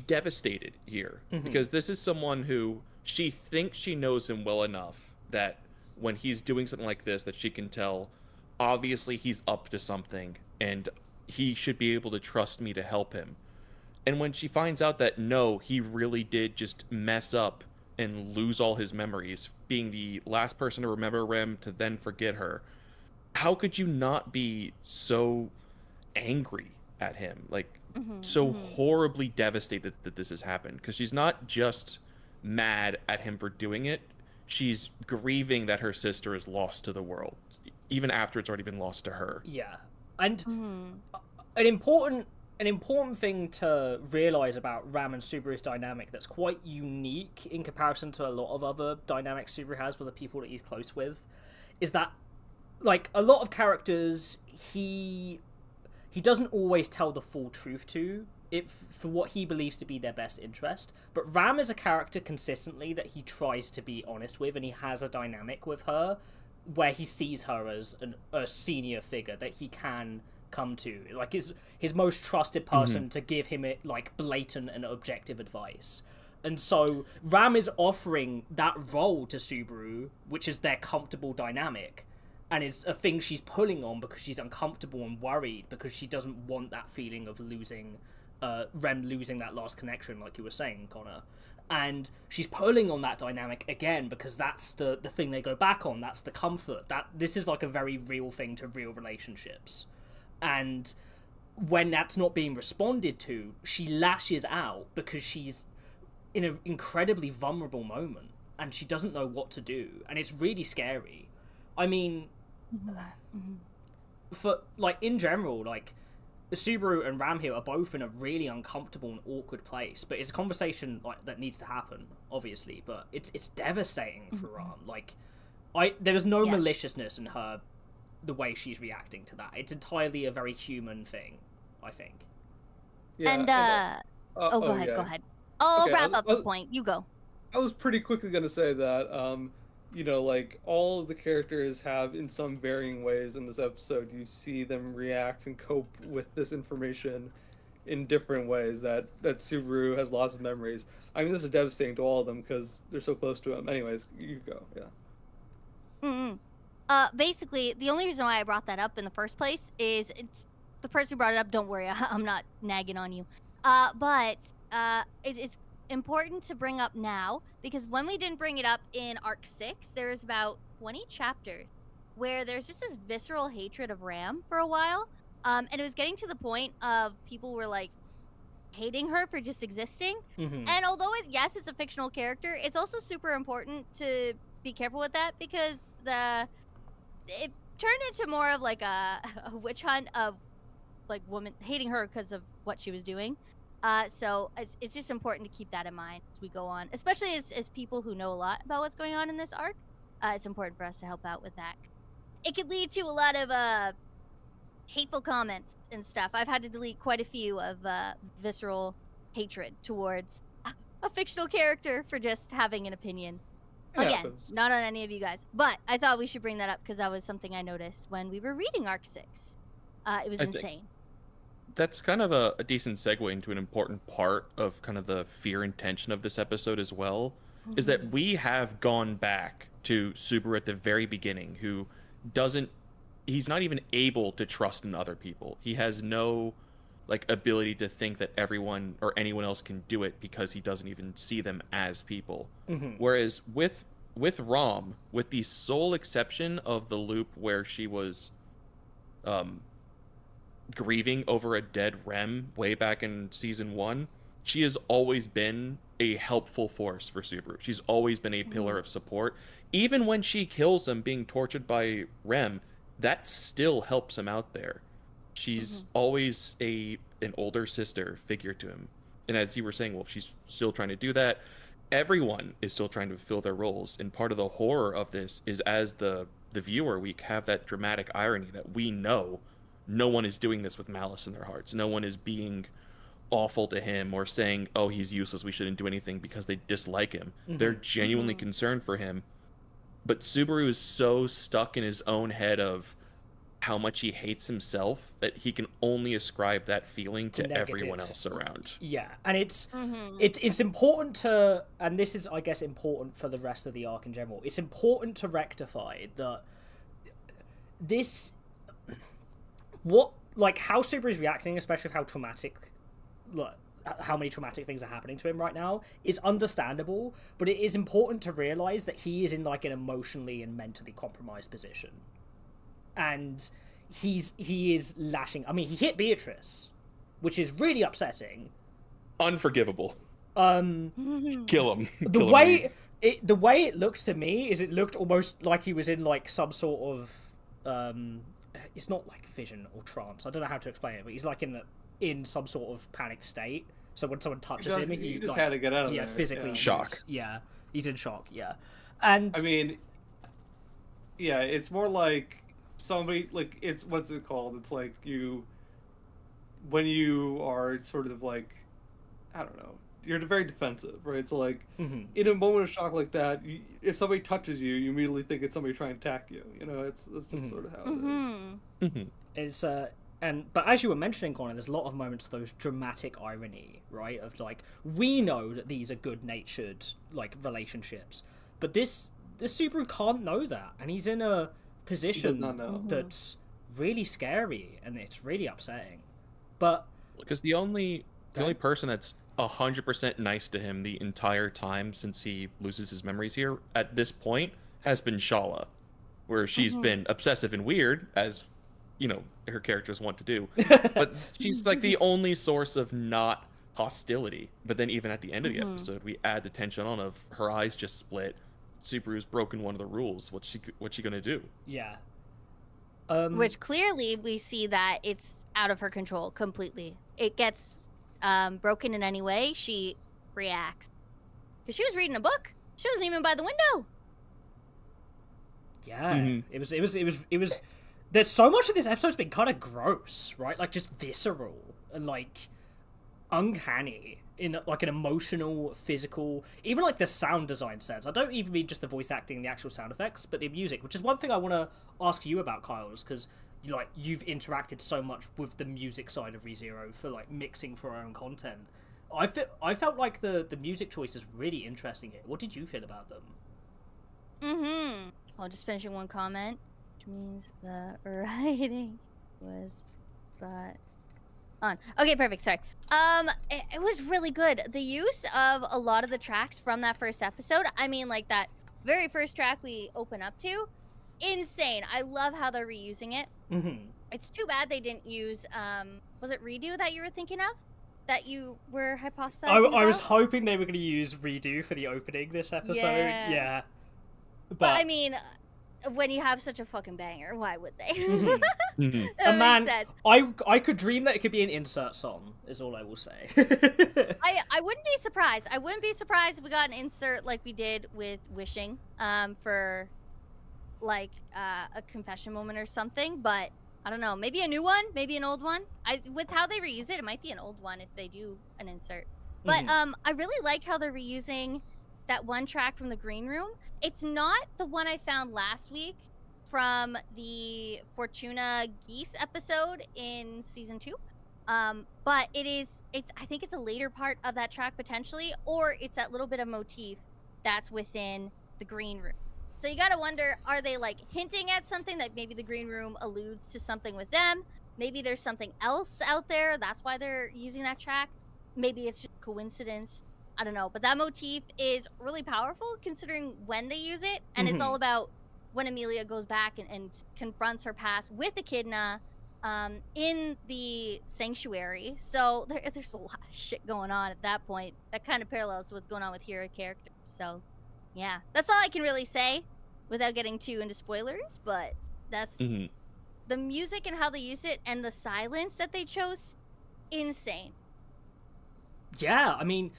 devastated here Mhm. because this is someone who she thinks she knows him well enough that when he's doing something like this that she can tell obviously he's up to something and he should be able to trust me to help him. And when she finds out that no, he really did just mess up and lose all his memories, being the last person to remember Rem to then forget her, how could you not be so angry at him? Like, Mhm, so mhm. horribly devastated that this has happened. Because she's not just mad at him for doing it, she's grieving that her sister is lost to the world, even after it's already been lost to her. Yeah. And Mhm. an important thing to realize about Ram and Subaru's dynamic that's quite unique in comparison to a lot of other dynamics Subaru has with the people that he's close with is that like a lot of characters he doesn't always tell the full truth to if for what he believes to be their best interest, but Ram is a character consistently that he tries to be honest with, and he has a dynamic with her where he sees her as a senior figure that he can come to, like his most trusted person to give him it like blatant and objective advice. And so Ram is offering that role to Subaru, which is their comfortable dynamic, and it's a thing she's pulling on because she's uncomfortable and worried because she doesn't want that feeling of losing Rem losing that last connection, like you were saying, Connor. And she's pulling on that dynamic again because that's the thing they go back on. That's the comfort. That this is like a very real thing to real relationships. And when that's not being responded to, she lashes out because she's in an incredibly vulnerable moment and she doesn't know what to do. And it's really scary. I mean, for like in general, like Subaru and Ram here are both in a really uncomfortable and awkward place, but it's a conversation like that needs to happen, obviously. But it's devastating for Ram. Like, there is no Yeah. maliciousness in her, the way she's reacting to that. It's entirely a very human thing, I think. Yeah, And oh, go ahead, yeah. go ahead. I'll Okay, wrap up the I'll- point. You go. I was pretty quickly gonna say that, you know, like all of the characters have, in some varying ways in this episode, you see them react and cope with this information in different ways. That Subaru has lots of memories. I mean, this is devastating to all of them because they're so close to him. Anyways, you go. Yeah. Mm-hmm. Basically, the only reason why I brought that up in the first place is it's the person who brought it up. Don't worry, I'm not nagging on you. It's important to bring up now because when we didn't bring it up in Arc 6, there's about 20 chapters where there's just this visceral hatred of Ram for a while. And it was getting to the point of people were like hating her for just existing. Mm-hmm. And although yes, it's a fictional character, it's also super important to be careful with that because it turned into more of like a witch hunt of like women hating her because of what she was doing. So it's just important to keep that in mind as we go on, especially as people who know a lot about what's going on in this arc. It's important for us to help out with that. It could lead to a lot of hateful comments and stuff. I've had to delete quite a few of visceral hatred towards a fictional character for just having an opinion. It Again, happens. not on any of you guys, but I thought we should bring that up because that was something I noticed when we were reading Arc 6. It was I think- insane. That's kind of a decent segue into an important part of kind of the fear and tension of this episode as well, is that we have gone back to Subaru at the very beginning, who he's not even able to trust in other people. He has no ability to think that everyone or anyone else can do it because he doesn't even see them as people. Mm-hmm. Whereas with Rom, with the sole exception of the loop where she was grieving over a dead Rem way back in season 1, she has always been a helpful force for Subaru. She's always been a pillar of support. Even when she kills him being tortured by Rem, that still helps him out there. She's always an older sister figure to him. And as you were saying, Wolf, she's still trying to do that. Everyone is still trying to fulfill their roles. And part of the horror of this is as the viewer, we have that dramatic irony that we know no one is doing this with malice in their hearts. No one is being awful to him or saying, oh, he's useless, we shouldn't do anything because they dislike him. They're genuinely concerned for him. But Subaru is so stuck in his own head of how much he hates himself that he can only ascribe that feeling to everyone else around. Yeah, and it's important to, and this is, I guess, important for the rest of the arc in general. It's important to rectify that this, how Subaru's reacting, especially with how traumatic, how many traumatic things are happening to him right now, is understandable, but it is important to realize that he is in an emotionally and mentally compromised position. And he is lashing. I mean, he hit Beatrice, which is really upsetting. Unforgivable. Kill him. The way it looked to me is it looked almost like he was in some sort of it's not like vision or trance. I don't know how to explain it, but he's in some sort of panicked state. So when someone touches him, he just had to get out of there. Physically shock. Yeah, he's in shock. Yeah, and I mean, yeah, it's more like somebody it's what's it called? It's like when you are sort of I don't know, you're very defensive, right? So in a moment of shock like that, if somebody touches you, you immediately think it's somebody trying to attack you. That's just sort of how it is. It's but as you were mentioning, Connor, there's a lot of moments of those dramatic irony, right? Of we know that these are good-natured relationships, but this Subaru can't know that, and he's in a position He does not know. That's really scary, and it's really upsetting. But because the only person that's 100% nice to him the entire time since he loses his memories here at this point has been Shala, where she's been obsessive and weird, as her characters want to do, but she's the only source of not hostility. But then even at the end of the episode, we add the tension on of her eyes just split. Subaru's broken one of the rules. What's she gonna do? yeah, Which clearly we see that it's out of her control completely. It gets broken in any way, she reacts. Because she was reading a book. She wasn't even by the window. yeah. It was. There's so much of this episode's been kind of gross, right? Just visceral and uncanny in an emotional, physical, even the sound design sense. I don't even mean just the voice acting and the actual sound effects, but the music, which is one thing I want to ask you about, Kyle, because you've interacted so much with the music side of ReZero for mixing for our own content. I felt like the music choice is really interesting here. What did you feel about them? Well, just finishing one comment. which means the writing was spot on. Okay, perfect. Sorry. It was really good. The use of a lot of the tracks from that first episode. I mean, like that very first track we open up to, insane. I love how they're reusing it. Mm-hmm. It's too bad they didn't use was it Redo that you were thinking of? That you were hypothesizing I was about? hoping they were going to use Redo for the opening this episode. Yeah. But I mean, when you have such a fucking banger, why would they? Mhm. Mhm. That man, makes sense. I could dream that it could be an insert song, is all I will say. I wouldn't be surprised. I wouldn't be surprised if we got an insert like we did with Wishing, for like a confession moment or something. But I don't know. Maybe a new one, maybe an old one. With how they reuse it, it might be an old one if they do an insert. But Mhm. I really like how they're reusing that one track from the green room. It's not the one I found last week from the Fortuna Geese episode in season 2. But it's I think it's a later part of that track potentially, or it's that little bit of motif that's within the green room. So you gotta wonder, are they like hinting at something that maybe the green room alludes to something with them? Maybe there's something else out there, that's why they're using that track. Maybe it's just coincidence. I don't know. But that motif is really powerful considering when they use it. And it's all about when Amelia goes back and confronts her past with Echidna in the sanctuary. So there's a lot of shit going on at that point. That kind of parallels to what's going on with Hero characters. So yeah, that's all I can really say without getting too into spoilers. But that's Mhm. the music and how they use it and the silence that they chose, insane. Yeah, I mean,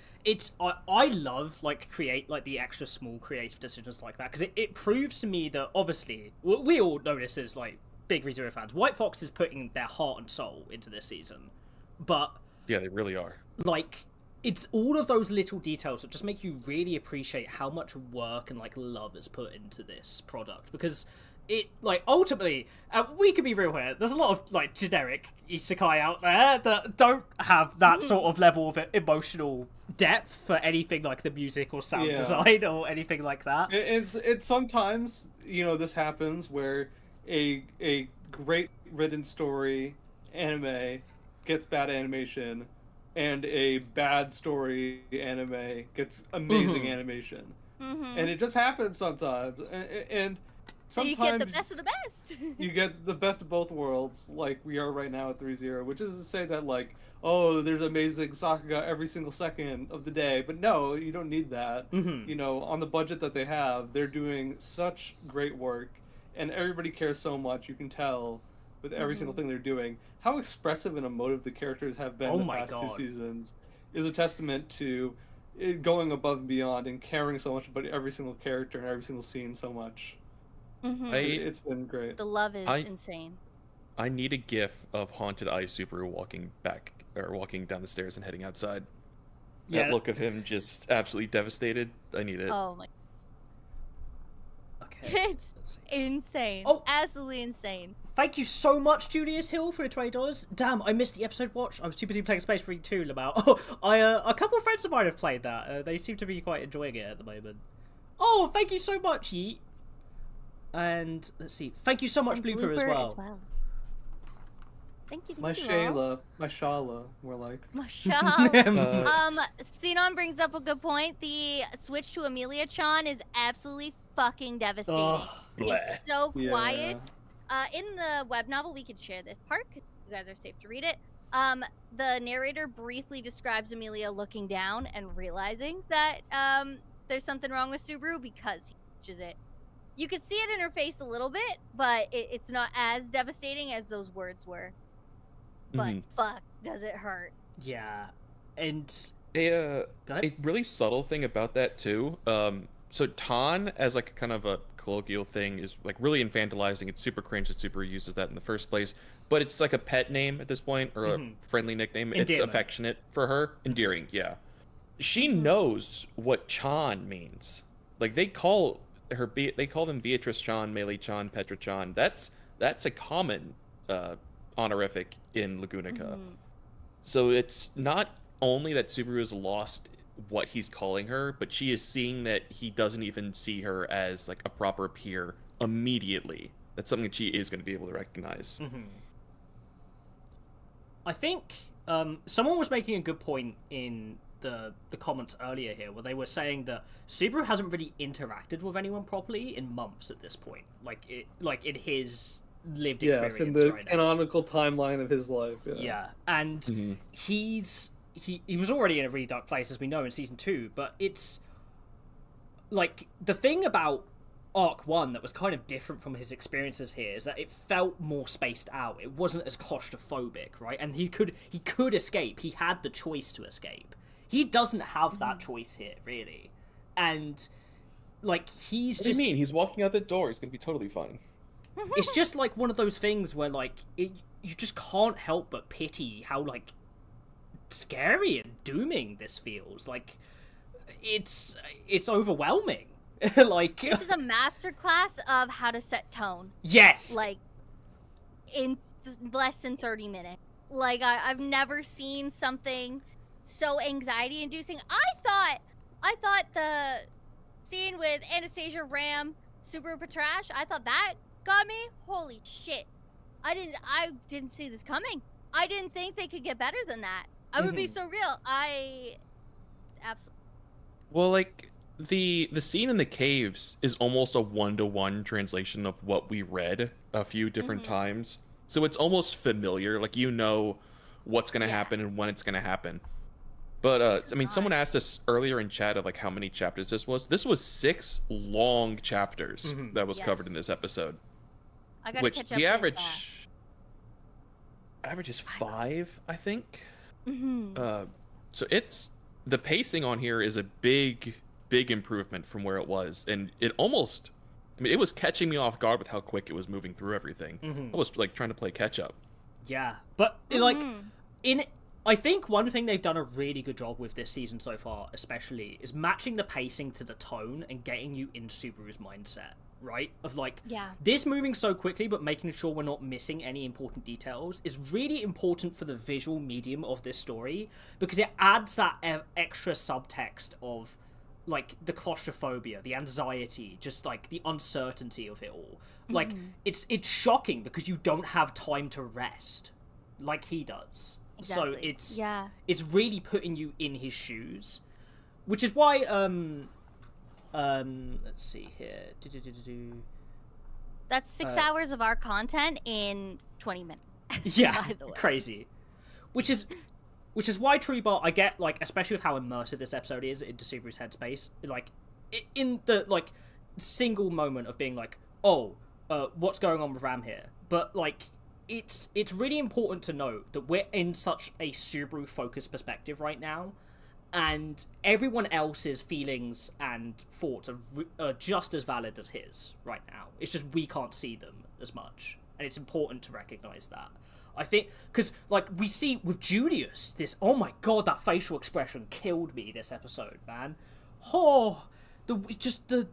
I love like create like the extra small creative decisions like that because it proves to me that obviously we all know this as like big ReZero fans. White Fox is putting their heart and soul into this season, but Yeah, they really are. like it's all of those little details that just make you really appreciate how much work and like love is put into this product because it like ultimately we can be real here, there's a lot of like generic isekai out there that don't have that sort of level of emotional depth for anything like the music or sound Yeah. design or anything like that. It's sometimes, you know, this happens where a great written story anime gets bad animation, and a bad story anime gets amazing Mhm. animation, Mm-hmm. and it just happens sometimes. And So you sometimes get the best of the best. you get the best of both worlds, like we are right now at 3-0, which is to say that, like, oh, there's amazing Sakuga every single second of the day, but no, you don't need that. Mhm. You know, on the budget that they have, they're doing such great work, and everybody cares so much. You can tell with every single thing they're doing. How expressive and emotive the characters have been Oh the my past God. 2 seasons is a testament to it going above and beyond and caring so much about every single character and every single scene so much. Mm-hmm. It's been great. The love is I- insane. I need a gif of Haunted Eye Subaru walking down the stairs and heading outside. Yeah. That look of him just absolutely devastated. I need it. Oh my, Okay. it's Let's see. insane. Oh. Absolutely insane. Thank you so much, Julius Hill, for the $20. Damn, I missed the episode watch. I was too busy playing Space Marine 2, Lamau. A couple of friends of mine have played that. They seem to be quite enjoying it at the moment. Oh, thank you so much, Yeet. And let's see. Thank you so much, And Blooper, as well. Thank you. My Thank you all. Shayla, my Shala, more like. Mashallah. Sinon brings up a good point. The switch to Amelia Chan is absolutely fucking devastating. Ugh. It's so Yeah. quiet. In the web novel, we could share this part 'cause you guys are safe to read it. The narrator briefly describes Amelia looking down and realizing that there's something wrong with Subaru because he touches it. You could see it in her face a little bit, but it's not as devastating as those words were. But Mhm. fuck, does it hurt? Yeah. And A go ahead. a really subtle thing about that too. So Tan as like kind of a colloquial thing is like really infantilizing. It's super cringe that Super uses that in the first place, but it's like a pet name at this point or Mhm. a friendly nickname. It's Endearment. affectionate for her, endearing. Yeah, she knows what Chan means. Like they call they call them Beatrice Chan, Meili Chan, Petra Chan. That's a common honorific in Lagunica. Mhm. So it's not only that Subaru has lost what he's calling her, but she is seeing that he doesn't even see her as like a proper peer immediately. That's something that she is going to be able to recognize. I think someone was making a good point in the comments earlier here, where they were saying that Subaru hasn't really interacted with anyone properly in months at this point, like in his lived experience, in the right now. canonical timeline of his life. Yeah, and he was already in a really dark place, as we know in season 2, but it's like the thing about Arc 1 that was kind of different from his experiences here is that it felt more spaced out. It wasn't as claustrophobic, right? And he could escape. He had the choice to escape. He doesn't have that choice here, really. And like he's What do you mean? He's walking out the door. He's gonna be totally fine. It's just like one of those things where like you just can't help but pity how like scary and dooming this feels. Like it's overwhelming. Like This is a masterclass of how to set tone. yes, Like in less than 30 minutes. Like I've never seen something so anxiety inducing. I thought the scene with Anastasia, Ram, Subaru Patrash, I thought that got me. Holy shit. I didn't see this coming. I didn't think they could get better than that. I would be so real. I absolutely. Well, like the scene in the caves is almost a 1-to-1 translation of what we read a few different times. So it's almost familiar. Like you know what's gonna happen and when it's gonna happen. But I mean, someone asked us earlier in chat of like how many chapters this was. This was 6 long chapters that was covered in this episode. I gotta Which catch up the with, average is 5, I think. Mhm. So it's the pacing on here is a big improvement from where it was, and it almost, I mean, it was catching me off guard with how quick it was moving through everything. I was like trying to play catch up. yeah, but like I think one thing they've done a really good job with this season so far, especially, is matching the pacing to the tone and getting you in Subaru's mindset, right? Of like, this moving so quickly but making sure we're not missing any important details is really important for the visual medium of this story, because it adds that extra subtext of like the claustrophobia, the anxiety, just like the uncertainty of it all. Like it's shocking because you don't have time to rest like he does. Exactly. So it's really putting you in his shoes, which is why let's see here. That's 6 hours of our content in 20 minutes. Yeah, by the way. crazy. Which is why Treebot, I get, like, especially with how immersive this episode is into Subaru's headspace, like, in the, like, single moment of being like, oh, what's going on with Ram here? But, like, it's really important to note that we're in such a Subaru-focused perspective right now, and everyone else's feelings and thoughts are just as valid as his right now. It's just we can't see them as much, and it's important to recognize that. I think, because, like, we see with Julius, this, oh my god, that facial expression killed me this episode, man. Oh, the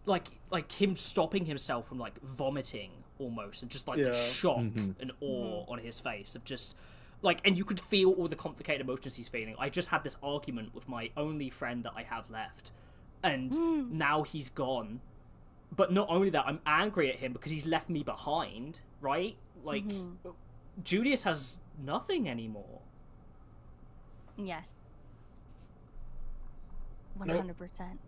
like him stopping himself from, like, vomiting, almost, and just, like, the shock and awe on his face of just, like, and you could feel all the complicated emotions he's feeling. I just had this argument with my only friend that I have left, and now he's gone. But not only that, I'm angry at him because he's left me behind, right? Like, Julius has nothing anymore. Yes. 100%.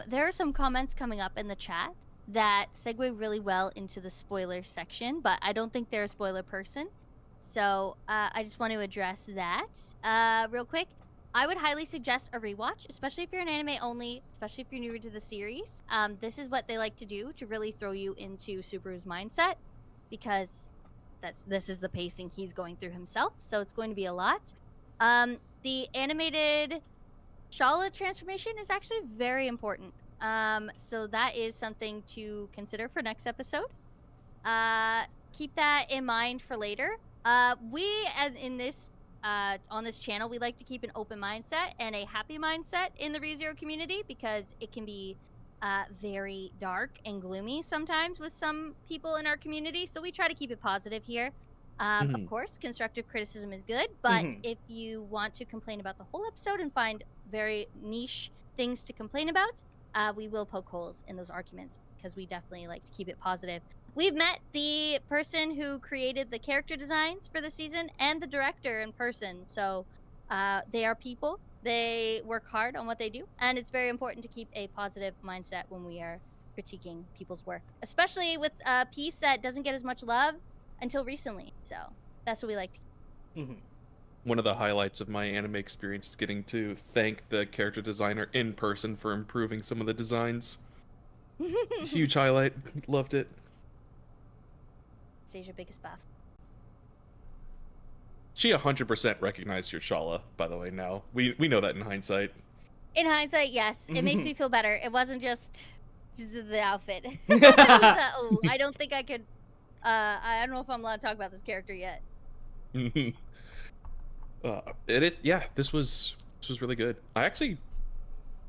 There are some comments coming up in the chat that segue really well into the spoiler section, but I don't think they're a spoiler person. So I just want to address that real quick. I would highly suggest a rewatch, especially if you're an anime only, especially if you're newer to the series. This is what they like to do to really throw you into Subaru's mindset, because this is the pacing he's going through himself, so it's going to be a lot. The animated Shala transformation is actually very important. So that is something to consider for next episode. Keep that in mind for later. In this on this channel, we like to keep an open mindset and a happy mindset in the ReZero community, because it can be very dark and gloomy sometimes with some people in our community. So we try to keep it positive here. Of course, constructive criticism is good, but if you want to complain about the whole episode and find very niche things to complain about, we will poke holes in those arguments, because we definitely like to keep it positive. We've met the person who created the character designs for the season and the director in person. So they are people. They work hard on what they do. And it's very important to keep a positive mindset when we are critiquing people's work, especially with a piece that doesn't get as much love until recently. So that's what we like to Mhm. One of the highlights of my anime experience is getting to thank the character designer in person for improving some of the designs. Huge highlight. Loved it. Stasia biggest buff. She 100% recognized your Shala, by the way, now. We know that in hindsight. In hindsight, yes. It makes me feel better. It wasn't just the outfit. It was I don't think I could I don't know if I'm allowed to talk about this character yet. This was really good. I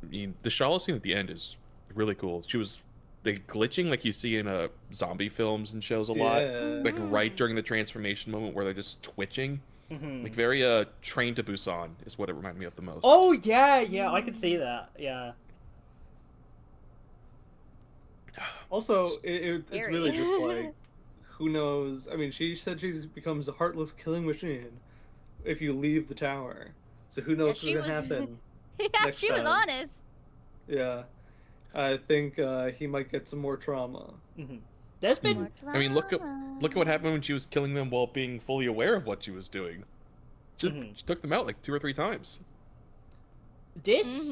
mean, the Shala scene at the end is really cool. She was the glitching like you see in zombie films and shows a lot, like right during the transformation moment where they're just twitching, like very Train to Busan is what it reminded me of the most. Oh yeah, I could see that. Yeah. Also, it's really just like, who knows? I mean, she said she becomes a heartless killing machine if you leave the tower. So who knows what's gonna happen? Yeah, next she was time. honest. Yeah, I think he might get some more trauma. There's been I mean, look at what happened when she was killing them while being fully aware of what she was doing. She took them out like 2 or 3 times. this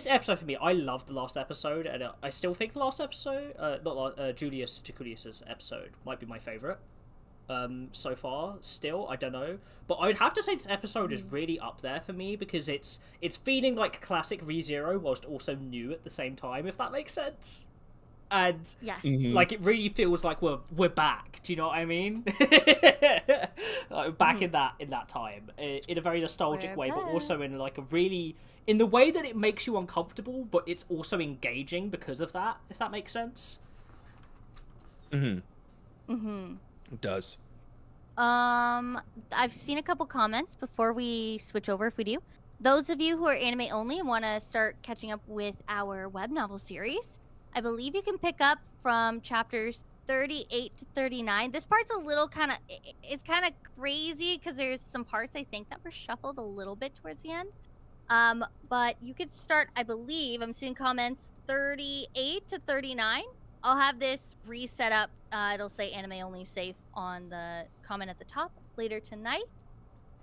episode for me. I loved the last episode, and I still think the last episode, Julius Jaculius's episode, might be my favorite. So far, still, I don't know, but I would have to say this episode is really up there for me because it's feeling like classic ReZero whilst also new at the same time, if that makes sense. And Yes. like it really feels like we're back. Do you know what I mean? Like, back in that time, in a very nostalgic We're way, but back. also in like a really in the way that it makes you uncomfortable, but it's also engaging because of that. If that makes sense. It does. I've seen a couple comments before we switch over, if we do. Those of you who are anime only and want to start catching up with our web novel series, I believe you can pick up from chapters 38 to 39. This part's a little it's kind of crazy because there's some parts I think that were shuffled a little bit towards the end. But you could start, I believe, I'm seeing comments 38 to 39. I'll have this reset up. It'll say anime only safe on the comment at the top later tonight.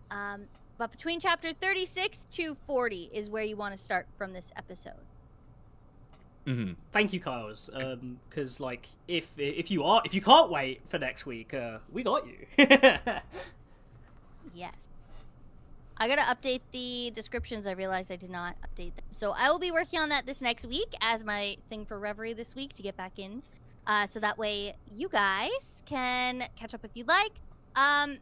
But between chapter 36 to 40 is where you want to start from this episode. Thank you, Kyles. Because like if you can't wait for next week, we got you. Yes. I gotta update the descriptions. I realized I did not update them. So I will be working on that this next week as my thing for Reverie this week to get back in. So that way you guys can catch up if you'd like.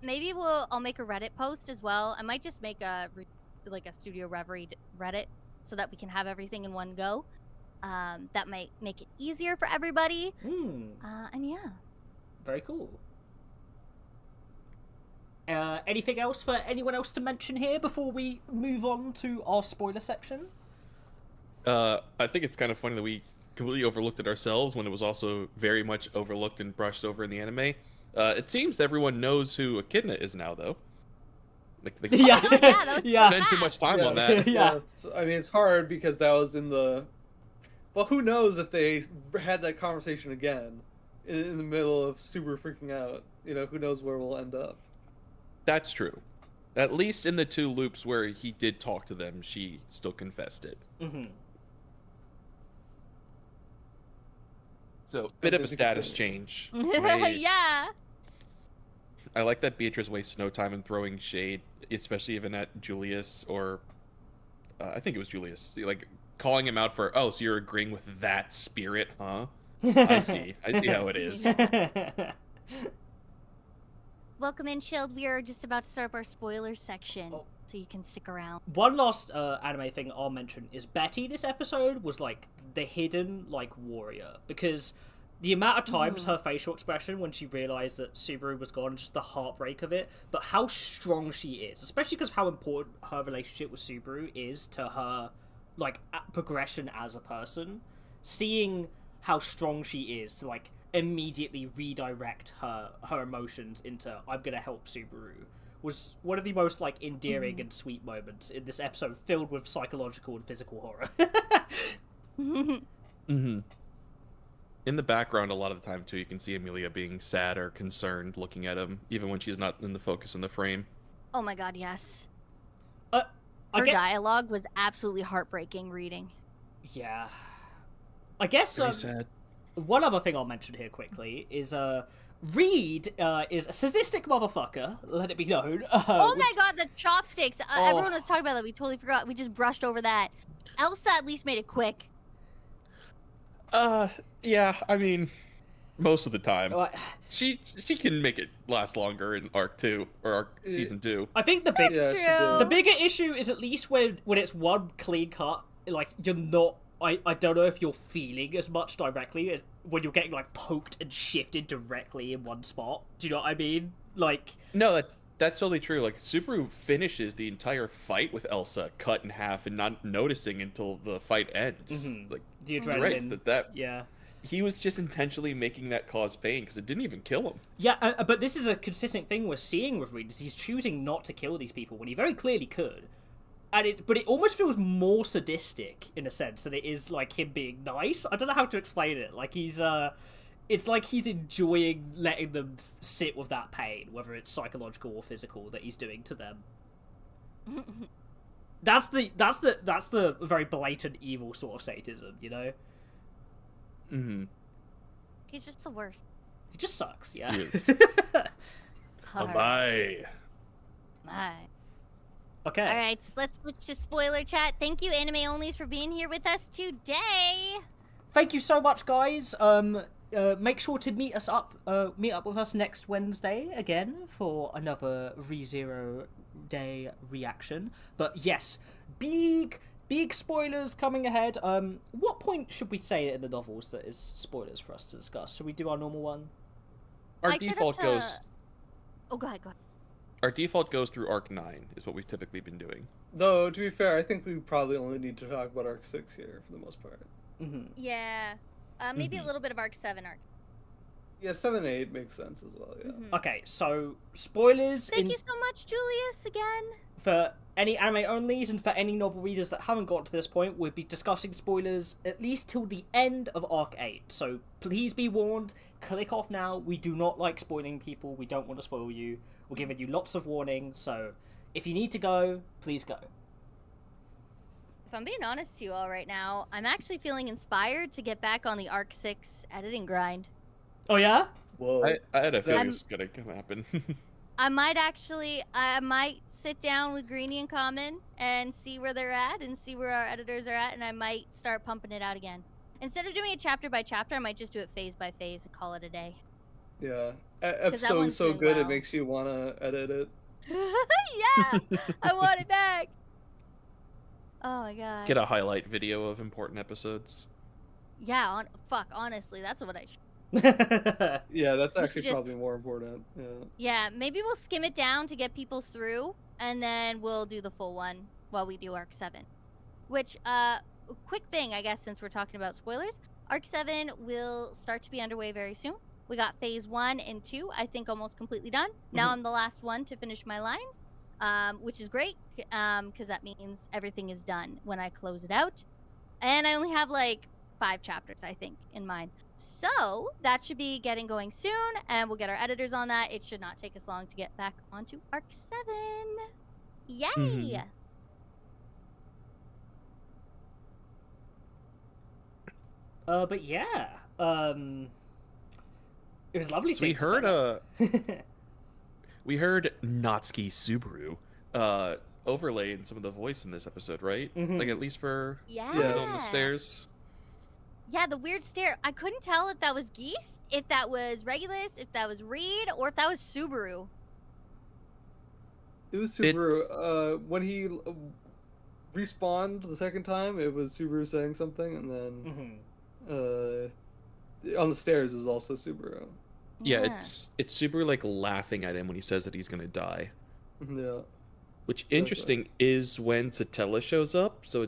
Maybe I'll make a Reddit post as well. I might just make a Studio Reverie Reddit so that we can have everything in one go. That might make it easier for everybody. And yeah. Very cool. Anything else for anyone else to mention here before we move on to our spoiler section? I think it's kind of funny that we completely overlooked it ourselves when it was also very much overlooked and brushed over in the anime. It seems that everyone knows who Echidna is now, though. Yeah, that was yeah. Spend too much time on that. Yeah. Yes. I mean, it's hard because that was in the. Well, who knows if they had that conversation again in the middle of super freaking out? You know, who knows where we'll end up. That's true. At least in the 2 loops where he did talk to them, she still confessed it. So, bit of a status change. Yeah. I like that Beatrice wastes no time in throwing shade, especially even at Julius, or I think it was Julius, like calling him out for, oh, so you're agreeing with that spirit, huh? I see how it is. Welcome in, Shield. We are just about to start up our spoiler section, so you can stick around. One last anime thing I'll mention is Betty this episode was like the hidden like warrior, because the amount of times her facial expression when she realized that Subaru was gone, just the heartbreak of it, but how strong she is, especially because of how important her relationship with Subaru is to her like progression as a person. Seeing how strong she is to like immediately redirect her emotions into I'm gonna help Subaru was one of the most like endearing and sweet moments in this episode, filled with psychological and physical horror. Mm-hmm. In the background, a lot of the time too, you can see Amelia being sad or concerned, looking at him, even when she's not in the focus in the frame. Oh my god, yes. I Her get- dialogue was absolutely heartbreaking reading. Yeah. I guess Very sad. one other thing I'll mention here quickly is Reed is a sadistic motherfucker, let it be known. Oh my god, the chopsticks! Oh. Everyone was talking about that. We totally forgot. We just brushed over that. Elsa at least made it quick. Yeah, I mean, most of the time. Uh, She can make it last longer in Arc 2, or Arc Season 2. I think the big Yeah, she True. the did. bigger issue is at least when it's one clean cut, like you're not. I don't know if you're feeling as much directly when you're getting like poked and shifted directly in one spot. Do you know what I mean? Like, No, that's totally true. Like, Subaru finishes the entire fight with Elsa cut in half and not noticing until the fight ends. Mhm. Like, the You're adrenaline. right, that Yeah. he was just intentionally making that cause pain because it didn't even kill him. Yeah, but this is a consistent thing we're seeing with Reed. Is he's choosing not to kill these people when he very clearly could, but it almost feels more sadistic in a sense than it is like him being nice. I don't know how to explain it. Like it's like he's enjoying letting them sit with that pain, whether it's psychological or physical, that he's doing to them. That's the very blatant evil sort of sadism, you know. Mm-hmm. He's just the worst. It just sucks, yeah. He Alright. Bye. Bye. Okay. Alright, so let's switch to spoiler chat. Thank you, Anime Onlys, for being here with us today. Thank you so much, guys. Make sure to meet up with us next Wednesday again for another ReZero Day reaction. But yes, big spoilers coming ahead. What point should we say in the novels that is spoilers for us to discuss? Should we do our normal one? Our I set up default to- goes. Oh, go ahead, go ahead. Our default goes through Arc 9, is what we've typically been doing. Though, to be fair, I think we probably only need to talk about Arc 6 here for the most part. Mm-hmm. Yeah. Maybe a Mhm. little bit of Arc 7 arc. Yeah, 7 and 8 makes sense as well, yeah. Mhm. Okay, so spoilers Thank you so much, Julius, again. for any anime onlys and for any novel readers that haven't got to this point. We'll be discussing spoilers at least till the end of Arc 8. So please be warned, click off now. We do not like spoiling people. We don't want to spoil you. We're giving you lots of warning, so if you need to go, please go. If I'm being honest to you all right now, I'm actually feeling inspired to get back on the Arc 6 editing grind. Oh yeah? Whoa. I had a feeling I'm- it was gonna happen. I might sit down with Greenie and Common and see where they're at and see where our editors are at, and I might start pumping it out again. Instead of doing it chapter by chapter, I might just do it phase by phase and call it a day. Yeah. that Episode's one's so doing good well. it makes you want to edit it. Yeah, I want it back. Oh my god. Get a highlight video of important episodes. Yeah, honestly, that's what I should. Yeah, that's We should actually just- probably more important. Yeah. Yeah, maybe we'll skim it down to get people through, and then we'll do the full one while we do Arc 7. Which, quick thing, I guess, since we're talking about spoilers, Arc 7 will start to be underway very soon. We got Phase 1 and 2, I think, almost completely done. Now I'm the last one to finish my lines, which is great, because that means everything is done when I close it out. And I only have, like, 5 chapters, I think, in mind. So that should be getting going soon, and we'll get our editors on that. It should not take us long to get back onto Arc 7. Yay! Mhm. But yeah, it was lovely. So we seeing heard Satella. we heard Natsuki Subaru overlay in some of the voice in this episode, right? Mhm. Like at least for Yeah. the on the stairs. Yeah, the weird stare. I couldn't tell if that was Geese, if that was Regulus, if that was Reed, or if that was Subaru. It was Subaru. When he respawned the second time, it was Subaru saying something, and then on the stairs is also Subaru. Yeah, it's Subaru like laughing at him when he says that he's gonna die. Yeah. Which interesting is when Satella shows up, so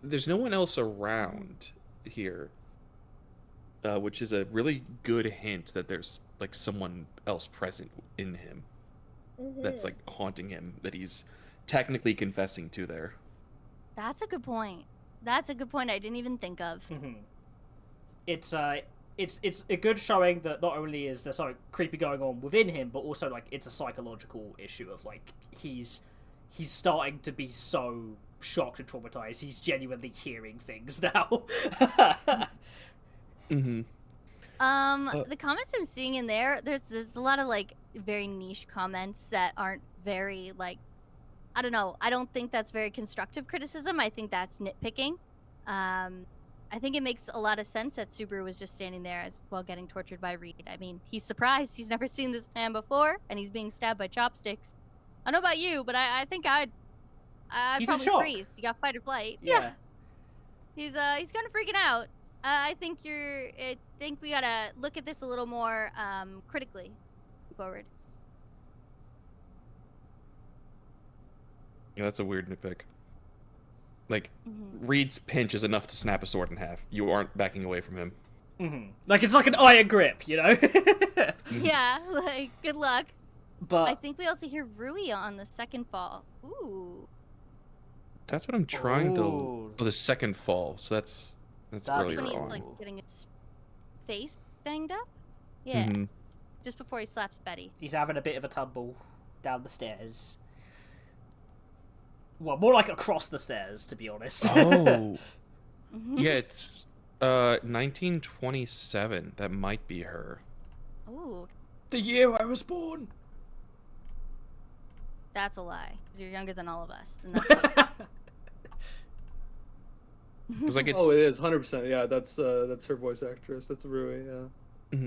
there's no one else around here. which is a really good hint that there's like someone else present in him that's like haunting him, that he's technically confessing to there. That's a good point. That's a good point I didn't even think of. It's a good showing that not only is there something creepy going on within him, but also like it's a psychological issue of like he's starting to be so shocked and traumatized. He's genuinely hearing things now. Mm-hmm. The comments I'm seeing in there's a lot of like very niche comments that aren't very like, I don't know. I don't think that's very constructive criticism. I think that's nitpicking. I think it makes a lot of sense that Subaru was just standing there as well getting tortured by Reed. I mean, he's surprised. He's never seen this man before, and he's being stabbed by chopsticks. I don't know about you, but I think I'd He's in probably shock. freeze. You got fight or flight. Yeah. He's kind of freaking out. I think we gotta look at this a little more critically forward. Yeah, that's a weird nitpick. Like, Mm-hmm. Reed's pinch is enough to snap a sword in half. You aren't backing away from him. Like it's like an iron grip, you know. Yeah, like good luck. I But think we also hear Rui on the second fall. Ooh. That's what I'm trying to. Ooh. Oh, the second fall. So that's That's earlier When he's on. like getting his face banged up. Yeah. Mhm. Just before he slaps Betty. he's having a bit of a tumble down the stairs. Well, more like across the stairs, to be honest. Oh, Mhm. yeah. It's 1927. That might be her. Ooh, The year I was born. that's a lie. 'Cause you're younger than all of us. Then that's It's like it's Oh, it is 100%. Yeah, that's her voice actress. That's Rui. Yeah.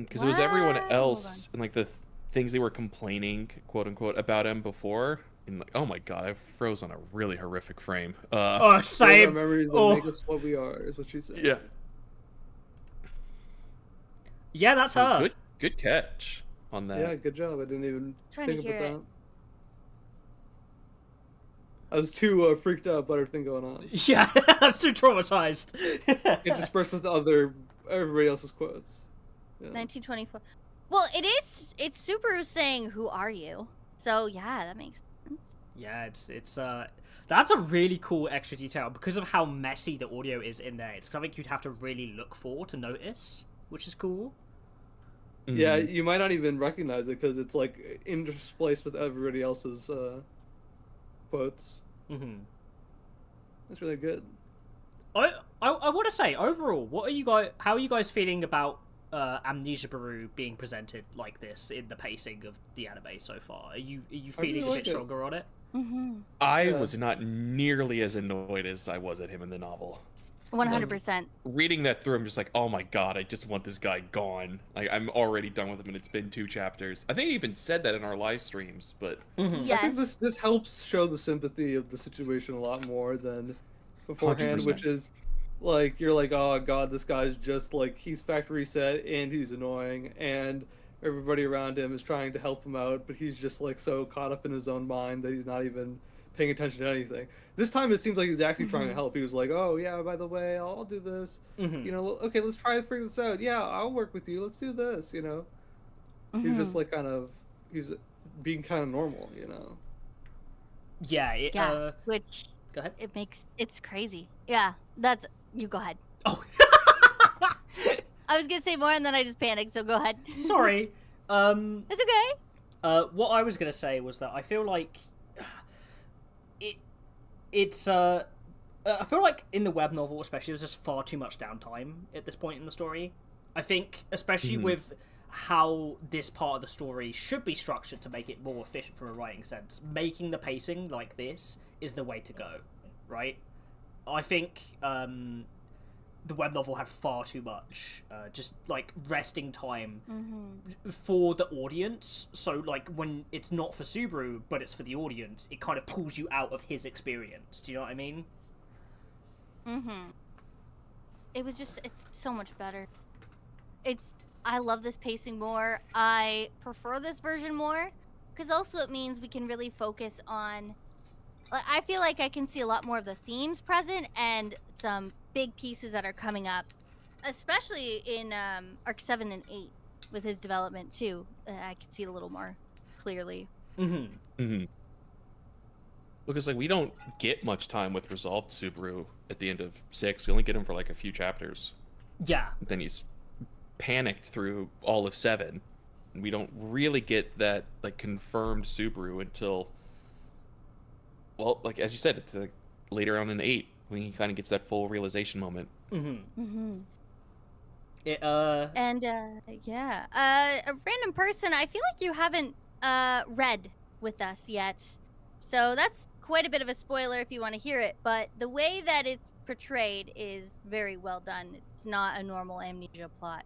because it was everyone What? Hold else and like the things they were complaining, quote unquote, about him before. And like, oh my god, I froze on a really horrific frame. Oh, Those are same. memories that Oh. make us what we are, is what she said. Yeah. Yeah, that's her. Good catch on that. Yeah, good job. I didn't even Trying to think hear about it. that. I was too freaked out by everything going on. Yeah, that's too traumatized. It dispersed with everybody else's quotes. Yeah. 1924. Well, it's Subaru saying, "Who are you?" So yeah, that makes sense. Yeah, it's that's a really cool extra detail because of how messy the audio is in there. It's something you'd have to really look for to notice, which is cool. Yeah, Mhm. you might not even recognize it because it's like interspliced with everybody else's quotes. That's really good. I want to say overall, how are you guys feeling about Amnesia Baru being presented like this in the pacing of the anime so far? Are you feeling really a like bit it. stronger on it? I Yeah. was not nearly as annoyed as I was at him in the novel. 100%. Reading that through, I'm just like, oh my god, I just want this guy gone. Like, I'm already done with him, and it's been 2 chapters. I think I even said that in our live streams, but Yes. I think this helps show the sympathy of the situation a lot more than beforehand, 100%. which is like you're like, oh god, this guy's just like he's factory set and he's annoying and everybody around him is trying to help him out, but he's just like so caught up in his own mind that he's not even paying attention to anything. This time it seems like he was actually trying to help. He was like, oh yeah, by the way, I'll do this. You know, okay, let's try to figure this out. Yeah, I'll work with you. Let's do this. You know, he's just like he's being kind of normal. You know. Yeah. Yeah. Which Go ahead. it's crazy. Yeah. That's you. Go ahead. Oh. I was gonna say more and then I just panicked. So go ahead. Sorry. It's okay. What I was gonna say was that I feel like I feel like in the web novel, especially, there's just far too much downtime at this point in the story. I think, especially with how this part of the story should be structured to make it more efficient from a writing sense, making the pacing like this is the way to go, right? I think the web novel had far too much just like resting time for the audience. So like when it's not for Subaru but it's for the audience, it kind of pulls you out of his experience. Do you know what I mean? It's so much better. I love this pacing more. I prefer this version more because also it means we can really focus on, I feel like I can see a lot more of the themes present and some big pieces that are coming up especially in arc 7 and 8 with his development too. I could see it a little more clearly. Mm-hmm. Because like we don't get much time with Resolved Subaru at the end of 6. We only get him for like a few chapters. Yeah. Then he's panicked through all of 7. And we don't really get that like confirmed Subaru until, well, like as you said, it's like later on in 8 when he kind of gets that full realization moment. It And yeah, a random person. I feel like you haven't read with us yet, so that's quite a bit of a spoiler if you want to hear it. But the way that it's portrayed is very well done. It's not a normal Amnesia plot.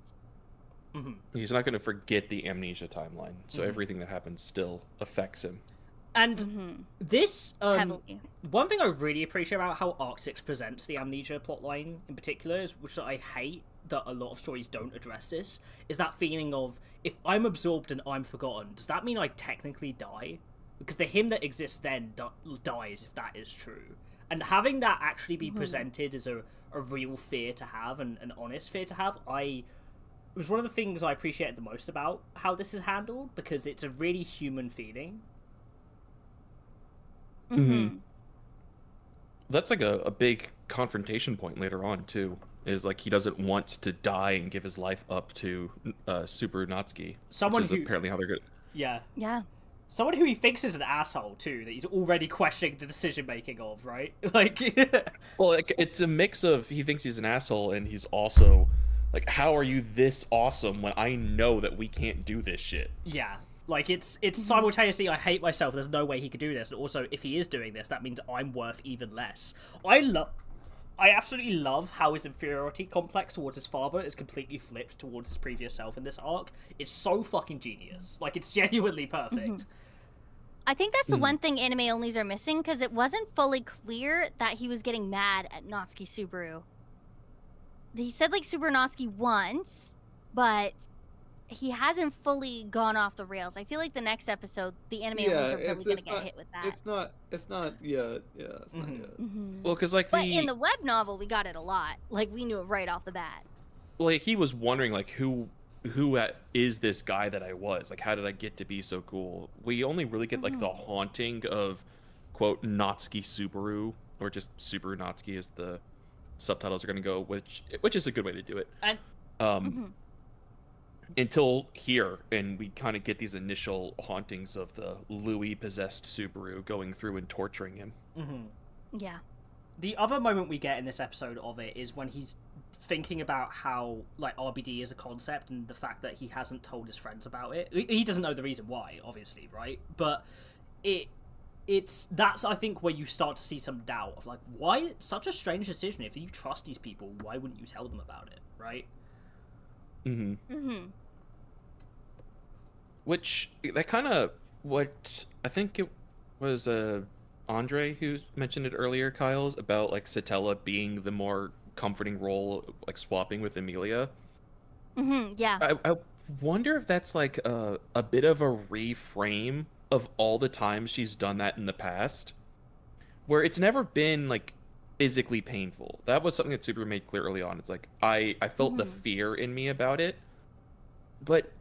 He's not going to forget the Amnesia timeline, so everything that happens still affects him. And this Heavily. one thing I really appreciate about how Arc 6 presents the Amnesia plotline in particular, is which I hate that a lot of stories don't address this, is that feeling of, if I'm absorbed and I'm forgotten, does that mean I technically die? Because the him that exists then dies if that is true. And having that actually be presented as a real fear to have, and an honest fear to have, it was one of the things I appreciated the most about how this is handled, because it's a really human feeling. That's like a big confrontation point later on too. Is like he doesn't want to die and give his life up to Super Natsuki. Someone which is who apparently how they're good. Yeah. Someone who he thinks is an asshole too, that he's already questioning the decision making of, right? Like, well, like, it's a mix of he thinks he's an asshole and he's also like, how are you this awesome when I know that we can't do this shit? Yeah. Like, it's simultaneously, I hate myself, there's no way he could do this, and also, if he is doing this, that means I'm worth even less. I absolutely love how his inferiority complex towards his father is completely flipped towards his previous self in this arc. It's so fucking genius. Like, it's genuinely perfect. I think that's the one thing anime onlys are missing, because it wasn't fully clear that he was getting mad at Natsuki Subaru. He said, like, Subaru Natsuki once, but he hasn't fully gone off the rails. I feel like the next episode, the anime onlys are really going to get hit with that. It's not yet. Yeah, it's not yet. Well, because like But in the web novel, we got it a lot. Like, we knew it right off the bat. Like, he was wondering, like, who is this guy that I was? Like, how did I get to be so cool? We only really get, like, the haunting of, quote, Natsuki Subaru, or just Super Natsuki as the subtitles are going to go, which is a good way to do it. And until here, and we kind of get these initial hauntings of the Louis-possessed Subaru going through and torturing him. Yeah. The other moment we get in this episode of it is when he's thinking about how, like, RBD is a concept and the fact that he hasn't told his friends about it. He doesn't know the reason why, obviously, right? But that's, I think, where you start to see some doubt of, like, why such a strange decision? If you trust these people, why wouldn't you tell them about it, right? Which, that kind of, what, I think it was Andre who mentioned it earlier, Kyle's, about, like, Satella being the more comforting role, like, swapping with Emilia. Yeah. I wonder if that's, like, a bit of a reframe of all the times she's done that in the past, where it's never been, like, physically painful. That was something that Super made clear early on. It's like, I felt the fear in me about it, but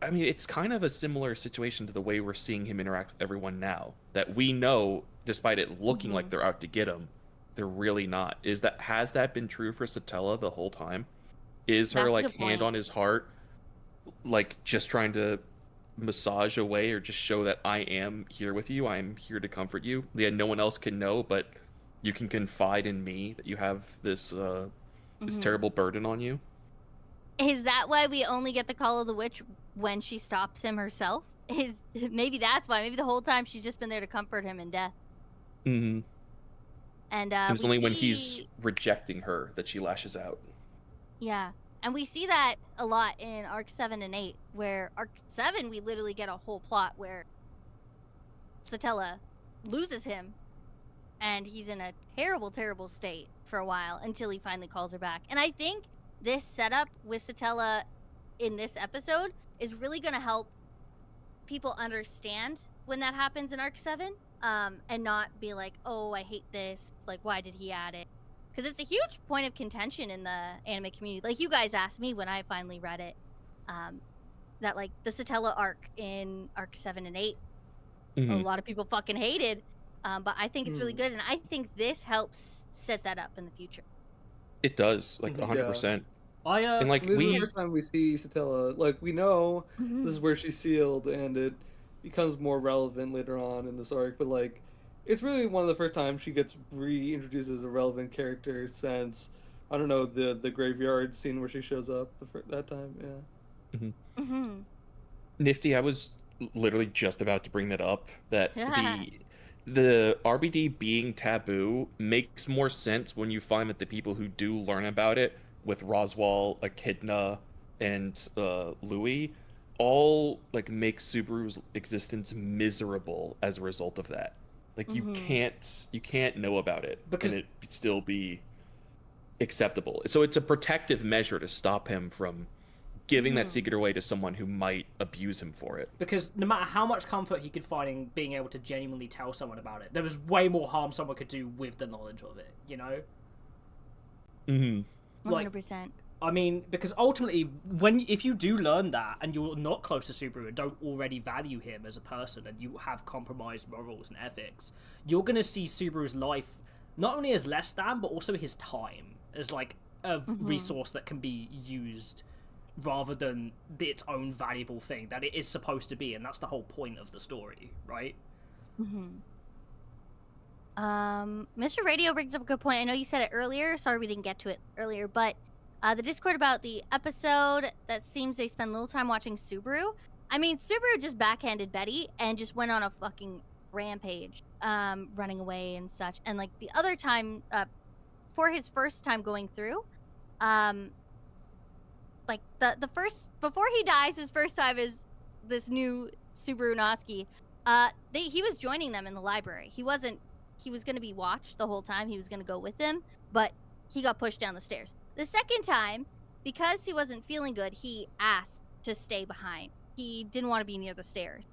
I mean, it's kind of a similar situation to the way we're seeing him interact with everyone now. That we know, despite it looking like they're out to get him, they're really not. Has that been true for Satella the whole time? Is her, like, hand on his heart, like, just trying to massage away or just show that I am here with you, I am here to comfort you? Yeah, no one else can know, but you can confide in me that you have this this terrible burden on you. Is that why we only get the call of the witch when she stops him herself? Maybe that's why. Maybe the whole time she's just been there to comfort him in death. And it's only when he's see... rejecting her that she lashes out. Yeah, and we see that a lot in Arc 7 and 8, where Arc 7 we literally get a whole plot where Satella loses him, and he's in a terrible, terrible state for a while until he finally calls her back. And I think this setup with Satella in this episode is really going to help people understand when that happens in Arc 7, and not be like, oh, I hate this, like, why did he add it? because it's a huge point of contention in the anime community. Like you guys asked me when I finally read it, that like the Satella arc in arc 7 and 8, a lot of people fucking hated, but I think it's really good, and I think this helps set that up in the future. It does, like 100%. And like this is the first time we see Satella. Like we know this is where she's sealed, and it becomes more relevant later on in this arc. But like, it's really one of the first times she gets reintroduced as a relevant character since I don't know the graveyard scene where she shows up that time. Yeah. Nifty, I was literally just about to bring that up. That the RBD being taboo makes more sense when you find that the people who do learn about it, with Roswaal, Echidna, and Louis, all like make Subaru's existence miserable as a result of that. Like you can't know about it because and it still be acceptable. So it's a protective measure to stop him from giving that secret away to someone who might abuse him for it. Because no matter how much comfort he could find in being able to genuinely tell someone about it, there was way more harm someone could do with the knowledge of it, you know? 100%. I mean, because ultimately, if you do learn that, and you're not close to Subaru and don't already value him as a person, and you have compromised morals and ethics, you're going to see Subaru's life not only as less than, but also his time as like a resource that can be used rather than its own valuable thing that it is supposed to be, and that's the whole point of the story, right? Mr. Radio brings up a good point. I know you said it earlier. Sorry we didn't get to it earlier, but the Discord about the episode that seems they spend little time watching Subaru. I mean, Subaru just backhanded Betty and just went on a fucking rampage, running away and such. And like the other time, for his first time going through, like the first, before he dies, his first time is this new Subaru Natsuki. He was joining them in the library. He was going to be watched the whole time. He was going to go with them, but he got pushed down the stairs. The second time, because he wasn't feeling good, he asked to stay behind. He didn't want to be near the stairs.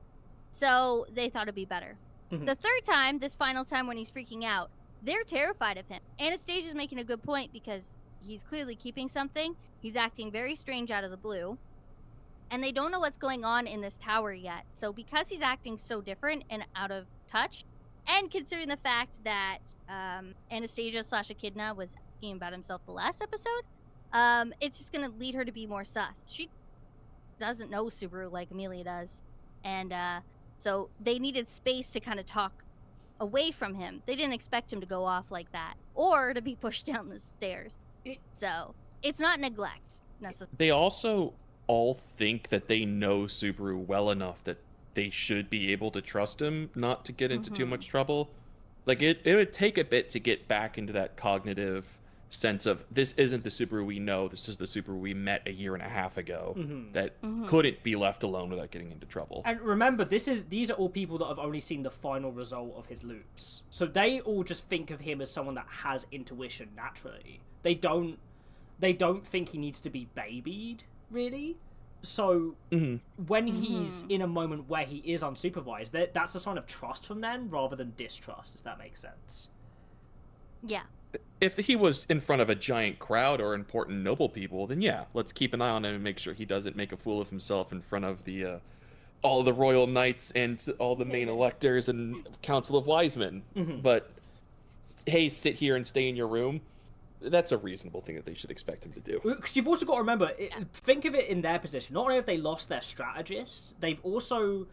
So they thought it'd be better. The third time, this final time when he's freaking out, they're terrified of him. Anastasia's making a good point because he's clearly keeping something. He's acting very strange out of the blue. And they don't know what's going on in this tower yet. So because he's acting so different and out of touch, and considering the fact that Anastasia/Echidna was asking about himself the last episode, it's just going to lead her to be more sus. She doesn't know Subaru like Amelia does. And so they needed space to kind of talk away from him. They didn't expect him to go off like that or to be pushed down the stairs. So it's not neglect necessarily. They also all think that they know Subaru well enough that they should be able to trust him not to get into too much trouble. Like it would take a bit to get back into that cognitive sense of this isn't the Subaru we know, this is the Subaru we met a year and a half ago that couldn't be left alone without getting into trouble. And remember, these are all people that have only seen the final result of his loops. So they all just think of him as someone that has intuition naturally. They don't think he needs to be babied, really. So when he's in a moment where he is unsupervised, that's a sign of trust from them rather than distrust, if that makes sense. Yeah. If he was in front of a giant crowd or important noble people, then yeah, let's keep an eye on him and make sure he doesn't make a fool of himself in front of the all the royal knights and all the main electors and Council of Wise Men. But hey, sit here and stay in your room. That's a reasonable thing that they should expect him to do. Because you've also got to remember, think of it in their position. Not only have they lost their strategist, they've also,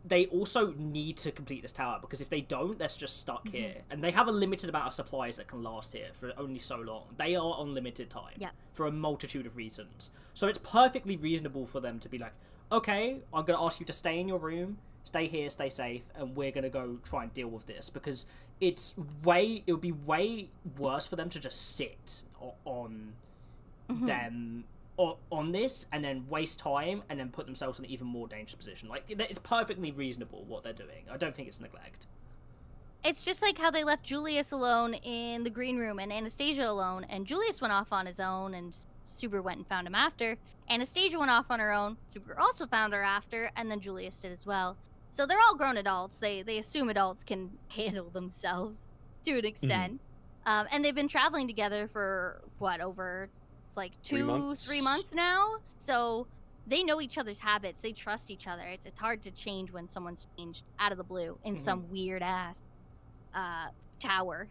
they also need to complete this tower, because if they don't, they're just stuck here. And they have a limited amount of supplies that can last here for only so long. They are on limited time for a multitude of reasons. So it's perfectly reasonable for them to be like, okay, I'm going to ask you to stay in your room, stay here, stay safe, and we're going to go try and deal with this, because it would be way worse for them to just sit on them on this and then waste time and then put themselves in an even more dangerous position. Like, it's perfectly reasonable what they're doing. I don't think it's neglect. It's just like how they left Julius alone in the green room and Anastasia alone, and Julius went off on his own and Subaru went and found him after. Anastasia went off on her own, Subaru also found her after, and then Julius did as well. So they're all grown adults. They assume adults can handle themselves to an extent. And they've been traveling together for what, over like 3 months? 3 months now. So they know each other's habits. They trust each other. It's hard to change when someone's changed out of the blue in some weird ass tower.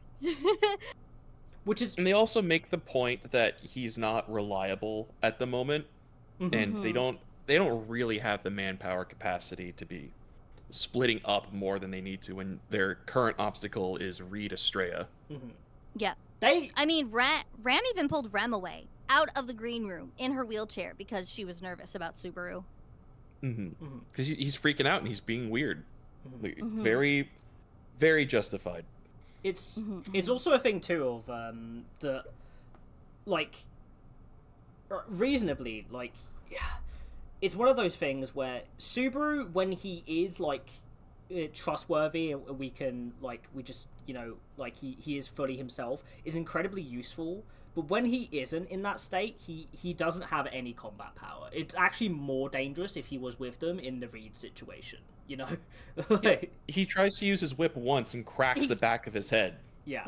Which is And they also make the point that he's not reliable at the moment, and they don't really have the manpower capacity to be splitting up more than they need to when their current obstacle is Reed Estrella. Yeah. I mean, Ram even pulled Rem away out of the green room in her wheelchair because she was nervous about Subaru. Because he's freaking out and he's being weird. Like, very, very justified. It's also a thing too of the like reasonably like it's one of those things where Subaru, when he is like trustworthy and we can like we just like he is fully himself, is incredibly useful. But when he isn't in that state, he doesn't have any combat power. It's actually more dangerous if he was with them in the Reed situation, like, He tries to use his whip once and cracks the back of his head. yeah.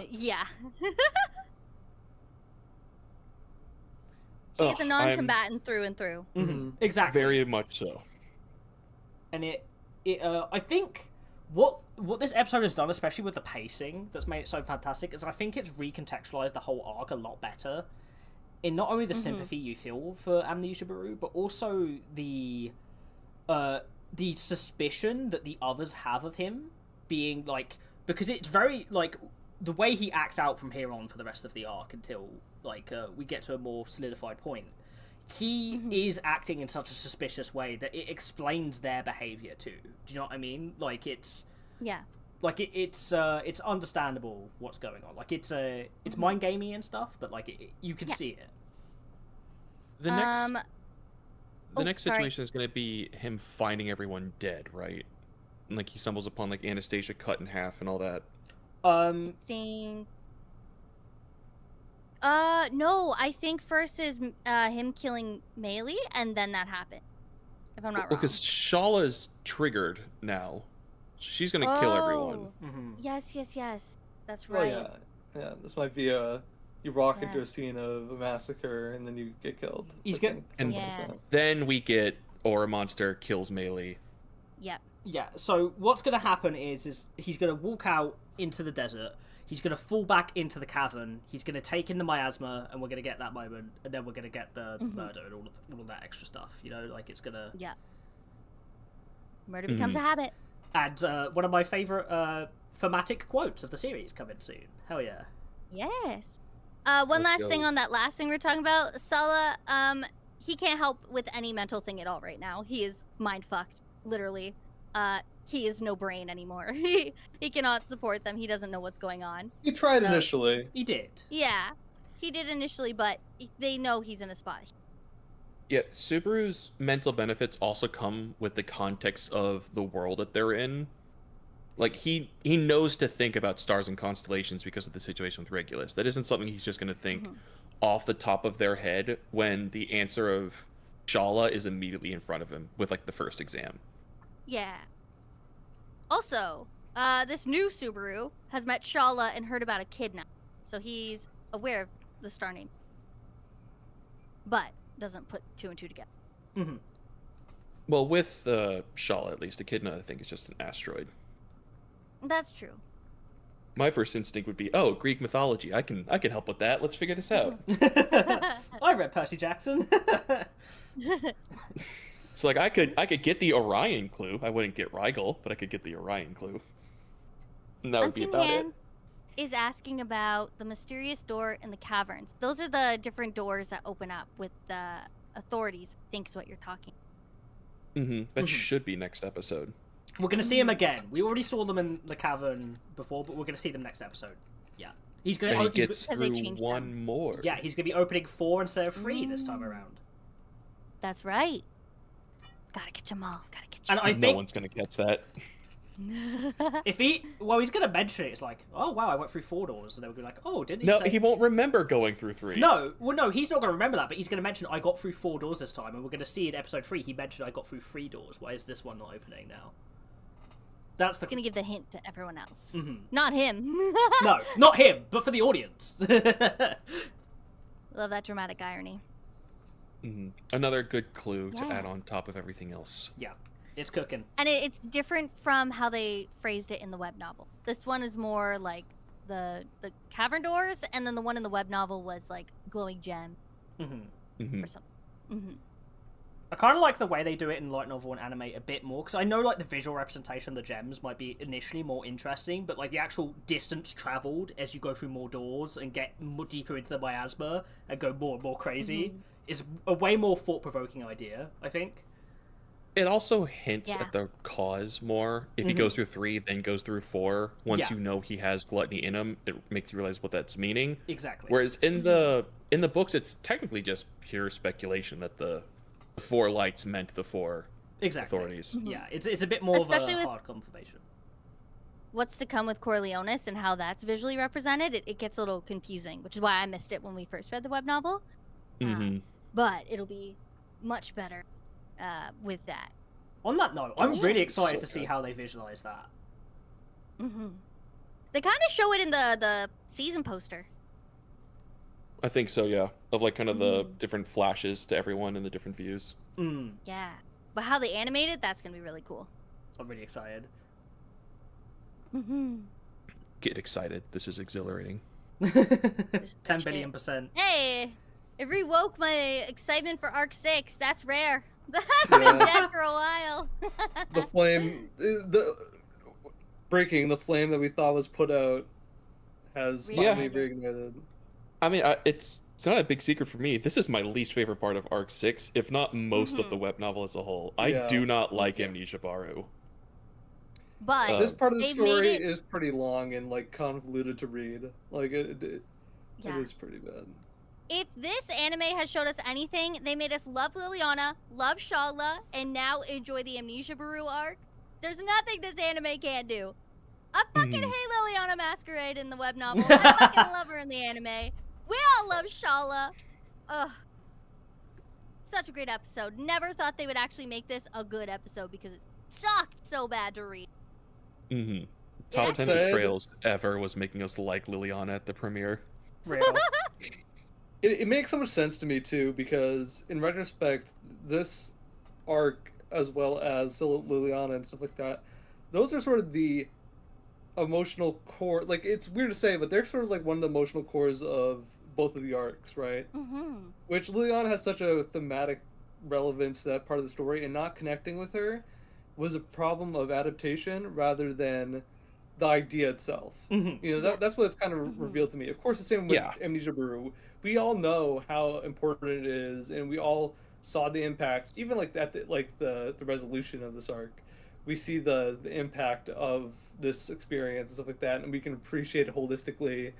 He's a non-combatant through and through. Exactly. Very much so. And I think what this episode has done, especially with the pacing that's made it so fantastic, is I think it's recontextualized the whole arc a lot better in not only the sympathy you feel for Amnesia Baru, but also the suspicion that the others have of him being like, because it's very like the way he acts out from here on for the rest of the arc until like we get to a more solidified point. He is acting in such a suspicious way that it explains their behavior too. Do you know what I mean? Like it's it's understandable what's going on. Like it's mind gamey and stuff, but like you can see it. The next situation is going to be him finding everyone dead, right? And like he stumbles upon like Anastasia cut in half and all that. I think. No, I think first is him killing Meili, and then that happened. If I'm not wrong. Because Shala's triggered now. She's gonna kill everyone. Yes. That's Well, right. yeah. This might be you walk into a scene of a massacre and then you get killed. He's get And Yeah. then we get Aura Monster kills Meili. Yep. Yeah, so what's going to happen is he's going to walk out into the desert, he's going to fall back into the cavern, he's going to take in the miasma, and we're going to get that moment, and then we're going to get the murder and all of that extra stuff, like it's going to... Yeah. Murder becomes a habit. And one of my favourite thematic quotes of the series coming soon. Hell yeah. Yes. One Let's last thing go. on that last thing we're talking about. Sala, he can't help with any mental thing at all right now. He is mind-fucked, literally. He is no brain anymore. He cannot support them. He doesn't know what's going on. He tried initially. He did. Yeah, he did initially, but they know he's in a spot. Yeah, Subaru's mental benefits also come with the context of the world that they're in. Like, he knows to think about stars and constellations because of the situation with Regulus. That isn't something he's just going to think off the top of their head when the answer of Shala is immediately in front of him with, like, the first exam. Yeah. Also, this new Subaru has met Shala and heard about a kidnap, so he's aware of the star name, but doesn't put two and two together. Well, with Shala, at least, Echidna, I think, is just an asteroid. That's true. My first instinct would be, oh, Greek mythology. I can help with that. Let's figure this out. I read Percy Jackson. It's like I could get the Orion clue. I wouldn't get Rigel, but I could get the Orion clue. And that would be Unseen about it. Hand is asking about the mysterious door in the caverns. Those are the different doors that open up with the authorities, I think is what you're talking. That should be next episode. We're going to see him again. We already saw them in the cavern before, but we're going to see them next episode. Yeah. He's going And he to... gets Because they through changed one them. more. Yeah, he's going to be opening 4 instead of 3 this time around. That's right. Gotta catch them all. Gotta catch And them I No think one's gonna catch that. if he... Well, he's going to mention it. It's like, oh, wow, I went through 4 doors. And they'll be like, oh, didn't he No, say... he won't remember going through 3. No, well, no, he's not going to remember that, but he's going to mention I got through 4 doors this time, and we're going to see in episode 3 he mentioned I got through 3 doors. Why is this one not opening now? That's the Gonna give the hint to everyone else. Mhm. Not him. No, not him, but for the audience. Love that dramatic irony. Another good clue to Yeah. add on top of everything else. Yeah, it's cooking. And it's different from how they phrased it in the web novel. This one is more like the cavern doors, and then the one in the web novel was like glowing gem Hmm or something. Hmm I kind of like the way they do it in light novel and anime a bit more, because I know like the visual representation of the gems might be initially more interesting, but like the actual distance traveled as you go through more doors and get more deeper into the miasma and go more and more crazy is a way more thought-provoking idea, I think. It also hints Yeah. at the cause more. If he goes through 3, then goes through 4, once Yeah. you know he has gluttony in him, it makes you realize what that's meaning. Exactly. Whereas in the books, it's technically just pure speculation that the 4 lights meant the 4 Exactly. authorities. Yeah, it's a bit more Especially of a with- hard confirmation. What's to come with Corleonis and how that's visually represented, it gets a little confusing, which is why I missed it when we first read the web novel. Hmm But it'll be much better with that. On that note, I'm Yeah. really excited So to see good. how they visualize that. They kind of show it in the season poster. I think so, yeah. Of like kind of the different flashes to everyone and the different views. Yeah. But how they animate it, that's going to be really cool. I'm really excited. Get excited. This is exhilarating. 10 billion %. Hey, it rewoke my excitement for Arc 6. That's rare. That's been dead for a while. The flame, the breaking the flame that we thought was put out has Yeah. finally reignited. I mean, it's not a big secret for me. This is my least favorite part of Arc 6, if not most of the web novel as a whole. I Yeah. do not like too. Amnesia Baru. But This part of the they've made story it- is pretty long and like convoluted to read. Like it yeah. is pretty bad. If this anime has showed us anything, they made us love Liliana, love Shala, and now enjoy the Amnesia Baru arc. There's nothing this anime can't do. I fucking hate Liliana Masquerade in the web novel. I fucking love her in the anime. We all love Shala. Ugh. Such a great episode. Never thought they would actually make this a good episode because it sucked so bad to read. Mm-hmm. Yeah. Top 10 Said- betrayals ever was making us like Liliana at the premiere. Real. It makes so much sense to me too because in retrospect, this arc as well as Liliana and stuff like that, those are sort of the emotional core. Like it's weird to say, but they're sort of like one of the emotional cores of both of the arcs, right? Mm-hmm. Which Liliana has such a thematic relevance to that part of the story, and not connecting with her was a problem of adaptation rather than the idea itself. Mhm. You know, that's what it's kind of revealed to me. Of course, the same with Yeah. Amnesia Brew. We all know how important it is, and we all saw the impact. Even like that, like the resolution of this arc, we see the impact of this experience and stuff like that, and we can appreciate it holistically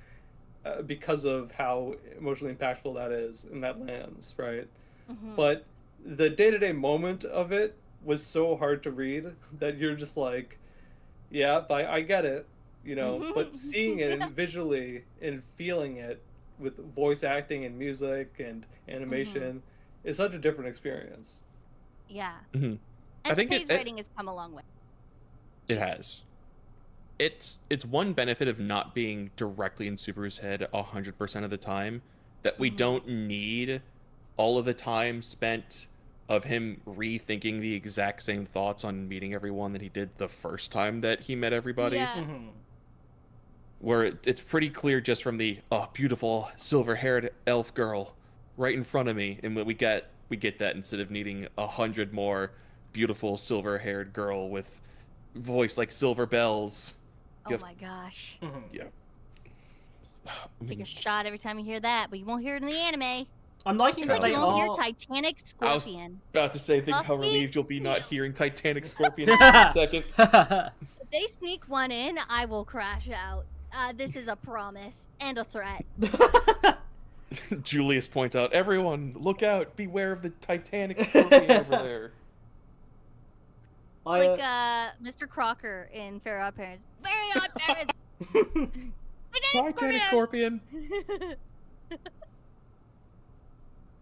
because of how emotionally impactful that is, and that lands right. Mm-hmm. But the day-to-day moment of it was so hard to read that you're just like, yeah, but I get it, you know. But seeing it Yeah. visually and feeling it with voice acting and music and animation is such a different experience. Yeah. Mhm. I And think Takei's it- writing has come a long way. It has. It's one benefit of not being directly in Subaru's head 100% of the time, that we don't need all of the time spent of him rethinking the exact same thoughts on meeting everyone that he did the first time that he met everybody. Yeah. Mhm. Where it's pretty clear just from the beautiful silver-haired elf girl right in front of me, and we get that instead of needing 100 more beautiful silver-haired girl with voice like silver bells. Oh You have- my gosh. Mhm. Yeah. Take a shot every time you hear that, but you won't hear it in the anime. I'm liking It's that like they you won't hear are. Titanic I was- Scorpion. About to say, think how Fluffy? relieved you'll be not hearing Titanic Scorpion in a second. If they sneak one in, I will crash out. This is a promise and a threat. Julius points out, everyone, look out, beware of the Titanic Scorpion over there. I, Like Mr. Crocker in Fair Odd Parents. Very Odd Parents. Titanic Scorpion!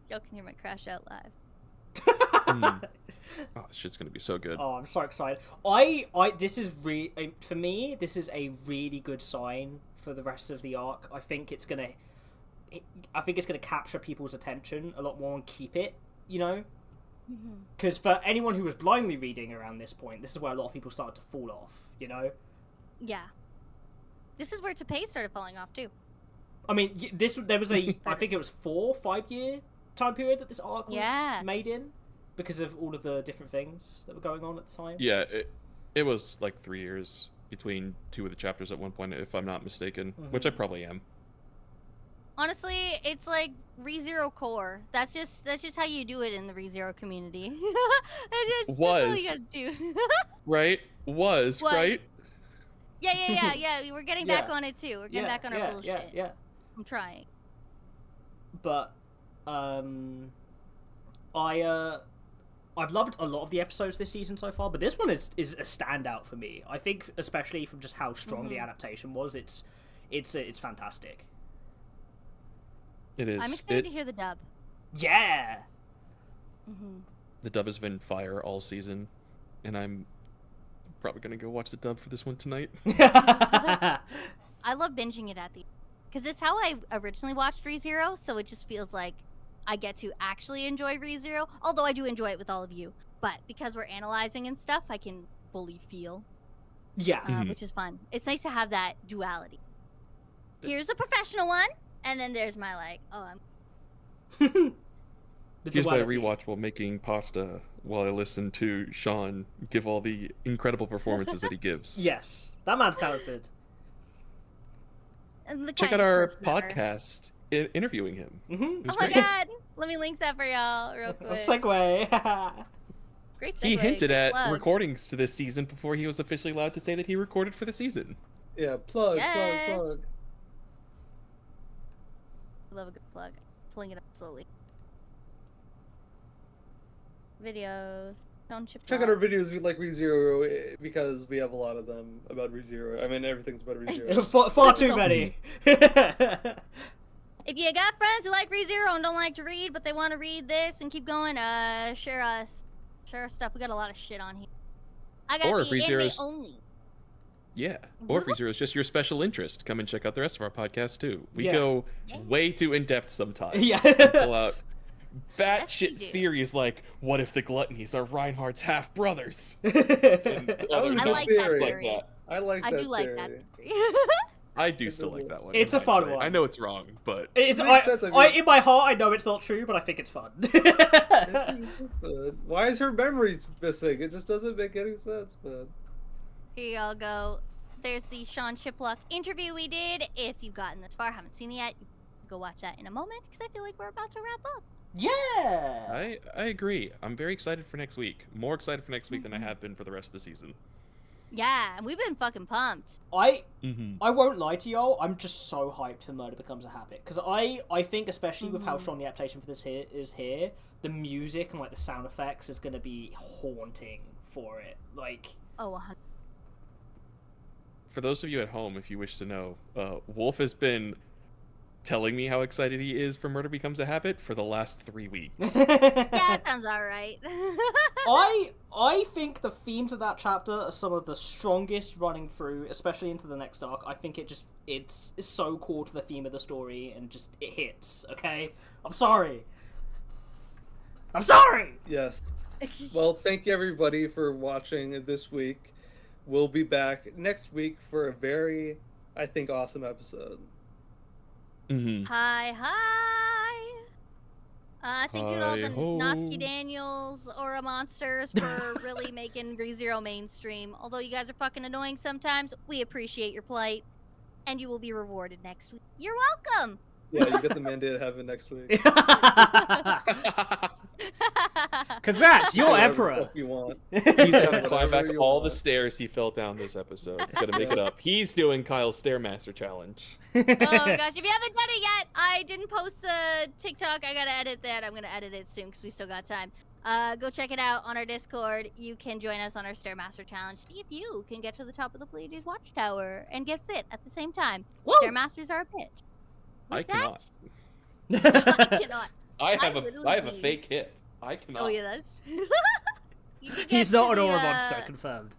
Y'all can hear my crash out live. Oh, this shit's gonna be so good. Oh, I'm so excited. This is for me. This is a really good sign for the rest of the arc. I think it's gonna capture people's attention a lot more and keep it. You know, because for anyone who was blindly reading around this point, this is where a lot of people started to fall off. You know. Yeah. This is where Taipei started falling off too. I mean, there was a I think it was 4-5 year time period that this arc was made in. Because of all of the different things that were going on at the time. Yeah, it was like 3 years between two of the chapters at one point, if I'm not mistaken, which I probably am. Honestly, it's like ReZero core. That's just how you do it in the ReZero community. That's all you gotta do. Right? Was, right? Yeah. We're getting back on it too. We're getting back on our bullshit. Yeah. I'm trying. But I've loved a lot of the episodes this season so far, but this one is a standout for me. I think, especially from just how strong the adaptation was, it's fantastic. It is. I'm excited to hear the dub. Yeah. The dub has been fire all season, and I'm probably gonna go watch the dub for this one tonight. I love binging it because it's how I originally watched ReZero, so it just feels like I get to actually enjoy ReZero, although I do enjoy it with all of you. But because we're analyzing and stuff, I can fully feel. Yeah. Which is fun. It's nice to have that duality. Here's the professional one, and then there's my I'm... Here's my rewatch while making pasta while I listen to Sean give all the incredible performances that he gives. Yes. That man's talented. Check out our podcast interviewing him. Oh my god! Let me link that for y'all real quick. A segue. Great segue. He hinted at recordings to this season before he was officially allowed to say that he recorded for the season. Yeah, plug. I love a good plug. Pulling it up slowly. Videos. Check out our videos if you like ReZero, because we have a lot of them about ReZero. I mean, everything's about ReZero. Far too many. If you got friends who like ReZero and don't like to read, but they want to read this and keep going, share our stuff. We got a lot of shit on here. I got the anime only. Yeah, or if ReZero is just your special interest, come and check out the rest of our podcast too. We go way too in depth sometimes. Yeah. Pull out batshit theories like, what if the Gluttonies are Reinhardt's half brothers? I like that theory. I like that theory. Like that theory. I do still like that one. It's a fun one. I know it's wrong, but in my heart, I know it's not true, but I think it's fun. Why is her memories missing? It just doesn't make any sense, man. Here y'all go. There's the Sean Chiplock interview we did. If you've gotten this far, haven't seen it yet, go watch that in a moment, because I feel like we're about to wrap up. Yeah! I agree. I'm very excited for next week. More excited for next week than I have been for the rest of the season. Yeah, and we've been fucking pumped. I won't lie to y'all, I'm just so hyped for Murder Becomes a Habit. Because I think, especially with how strong the adaptation for this is here, the music and like the sound effects is going to be haunting for it. Like... Oh, 100. For those of you at home, if you wish to know, Wolf has been telling me how excited he is for Murder Becomes a Habit for the last 3 weeks. Yeah, that sounds alright. I think the themes of that chapter are some of the strongest running through, especially into the next arc. I think it's so core to the theme of the story and just it hits, okay? I'm sorry. Yes. Well, thank you everybody for watching this week. We'll be back next week for a very, I think, awesome episode. Hi. Thank you to all the Natsuki Daniels, Aura Monsters for really making ReZero mainstream. Although you guys are fucking annoying sometimes, we appreciate your plight. And you will be rewarded next week. You're welcome! Yeah, you get the mandate of heaven next week. Congrats, you're emperor. You want. He's gonna climb back all the stairs he fell down this episode. He's gonna make it up. He's doing Kyle's Stairmaster challenge. Oh my gosh, if you haven't done it yet, I didn't post the TikTok. I gotta edit that. I'm gonna edit it soon because we still got time. Go check it out on our Discord. You can join us on our Stairmaster challenge. See if you can get to the top of the Pleiades Watchtower and get fit at the same time. Woo! Stairmasters are a bitch. I cannot. I cannot. I have a fake hip. I cannot. Oh yeah, that's true. You can He's get not to an the, aura monster, confirmed.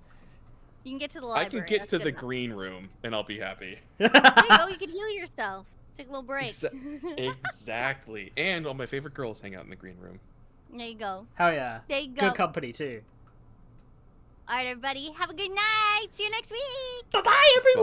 You can get to the I library. can get that's to good the enough. green room and I'll be happy. There you go. You can heal yourself. Take a little break. Exactly. And all my favorite girls hang out in the green room. There you go. Hell yeah. There you go. Good company, too. All right, everybody. Have a good night. See you next week. Bye-bye, everyone!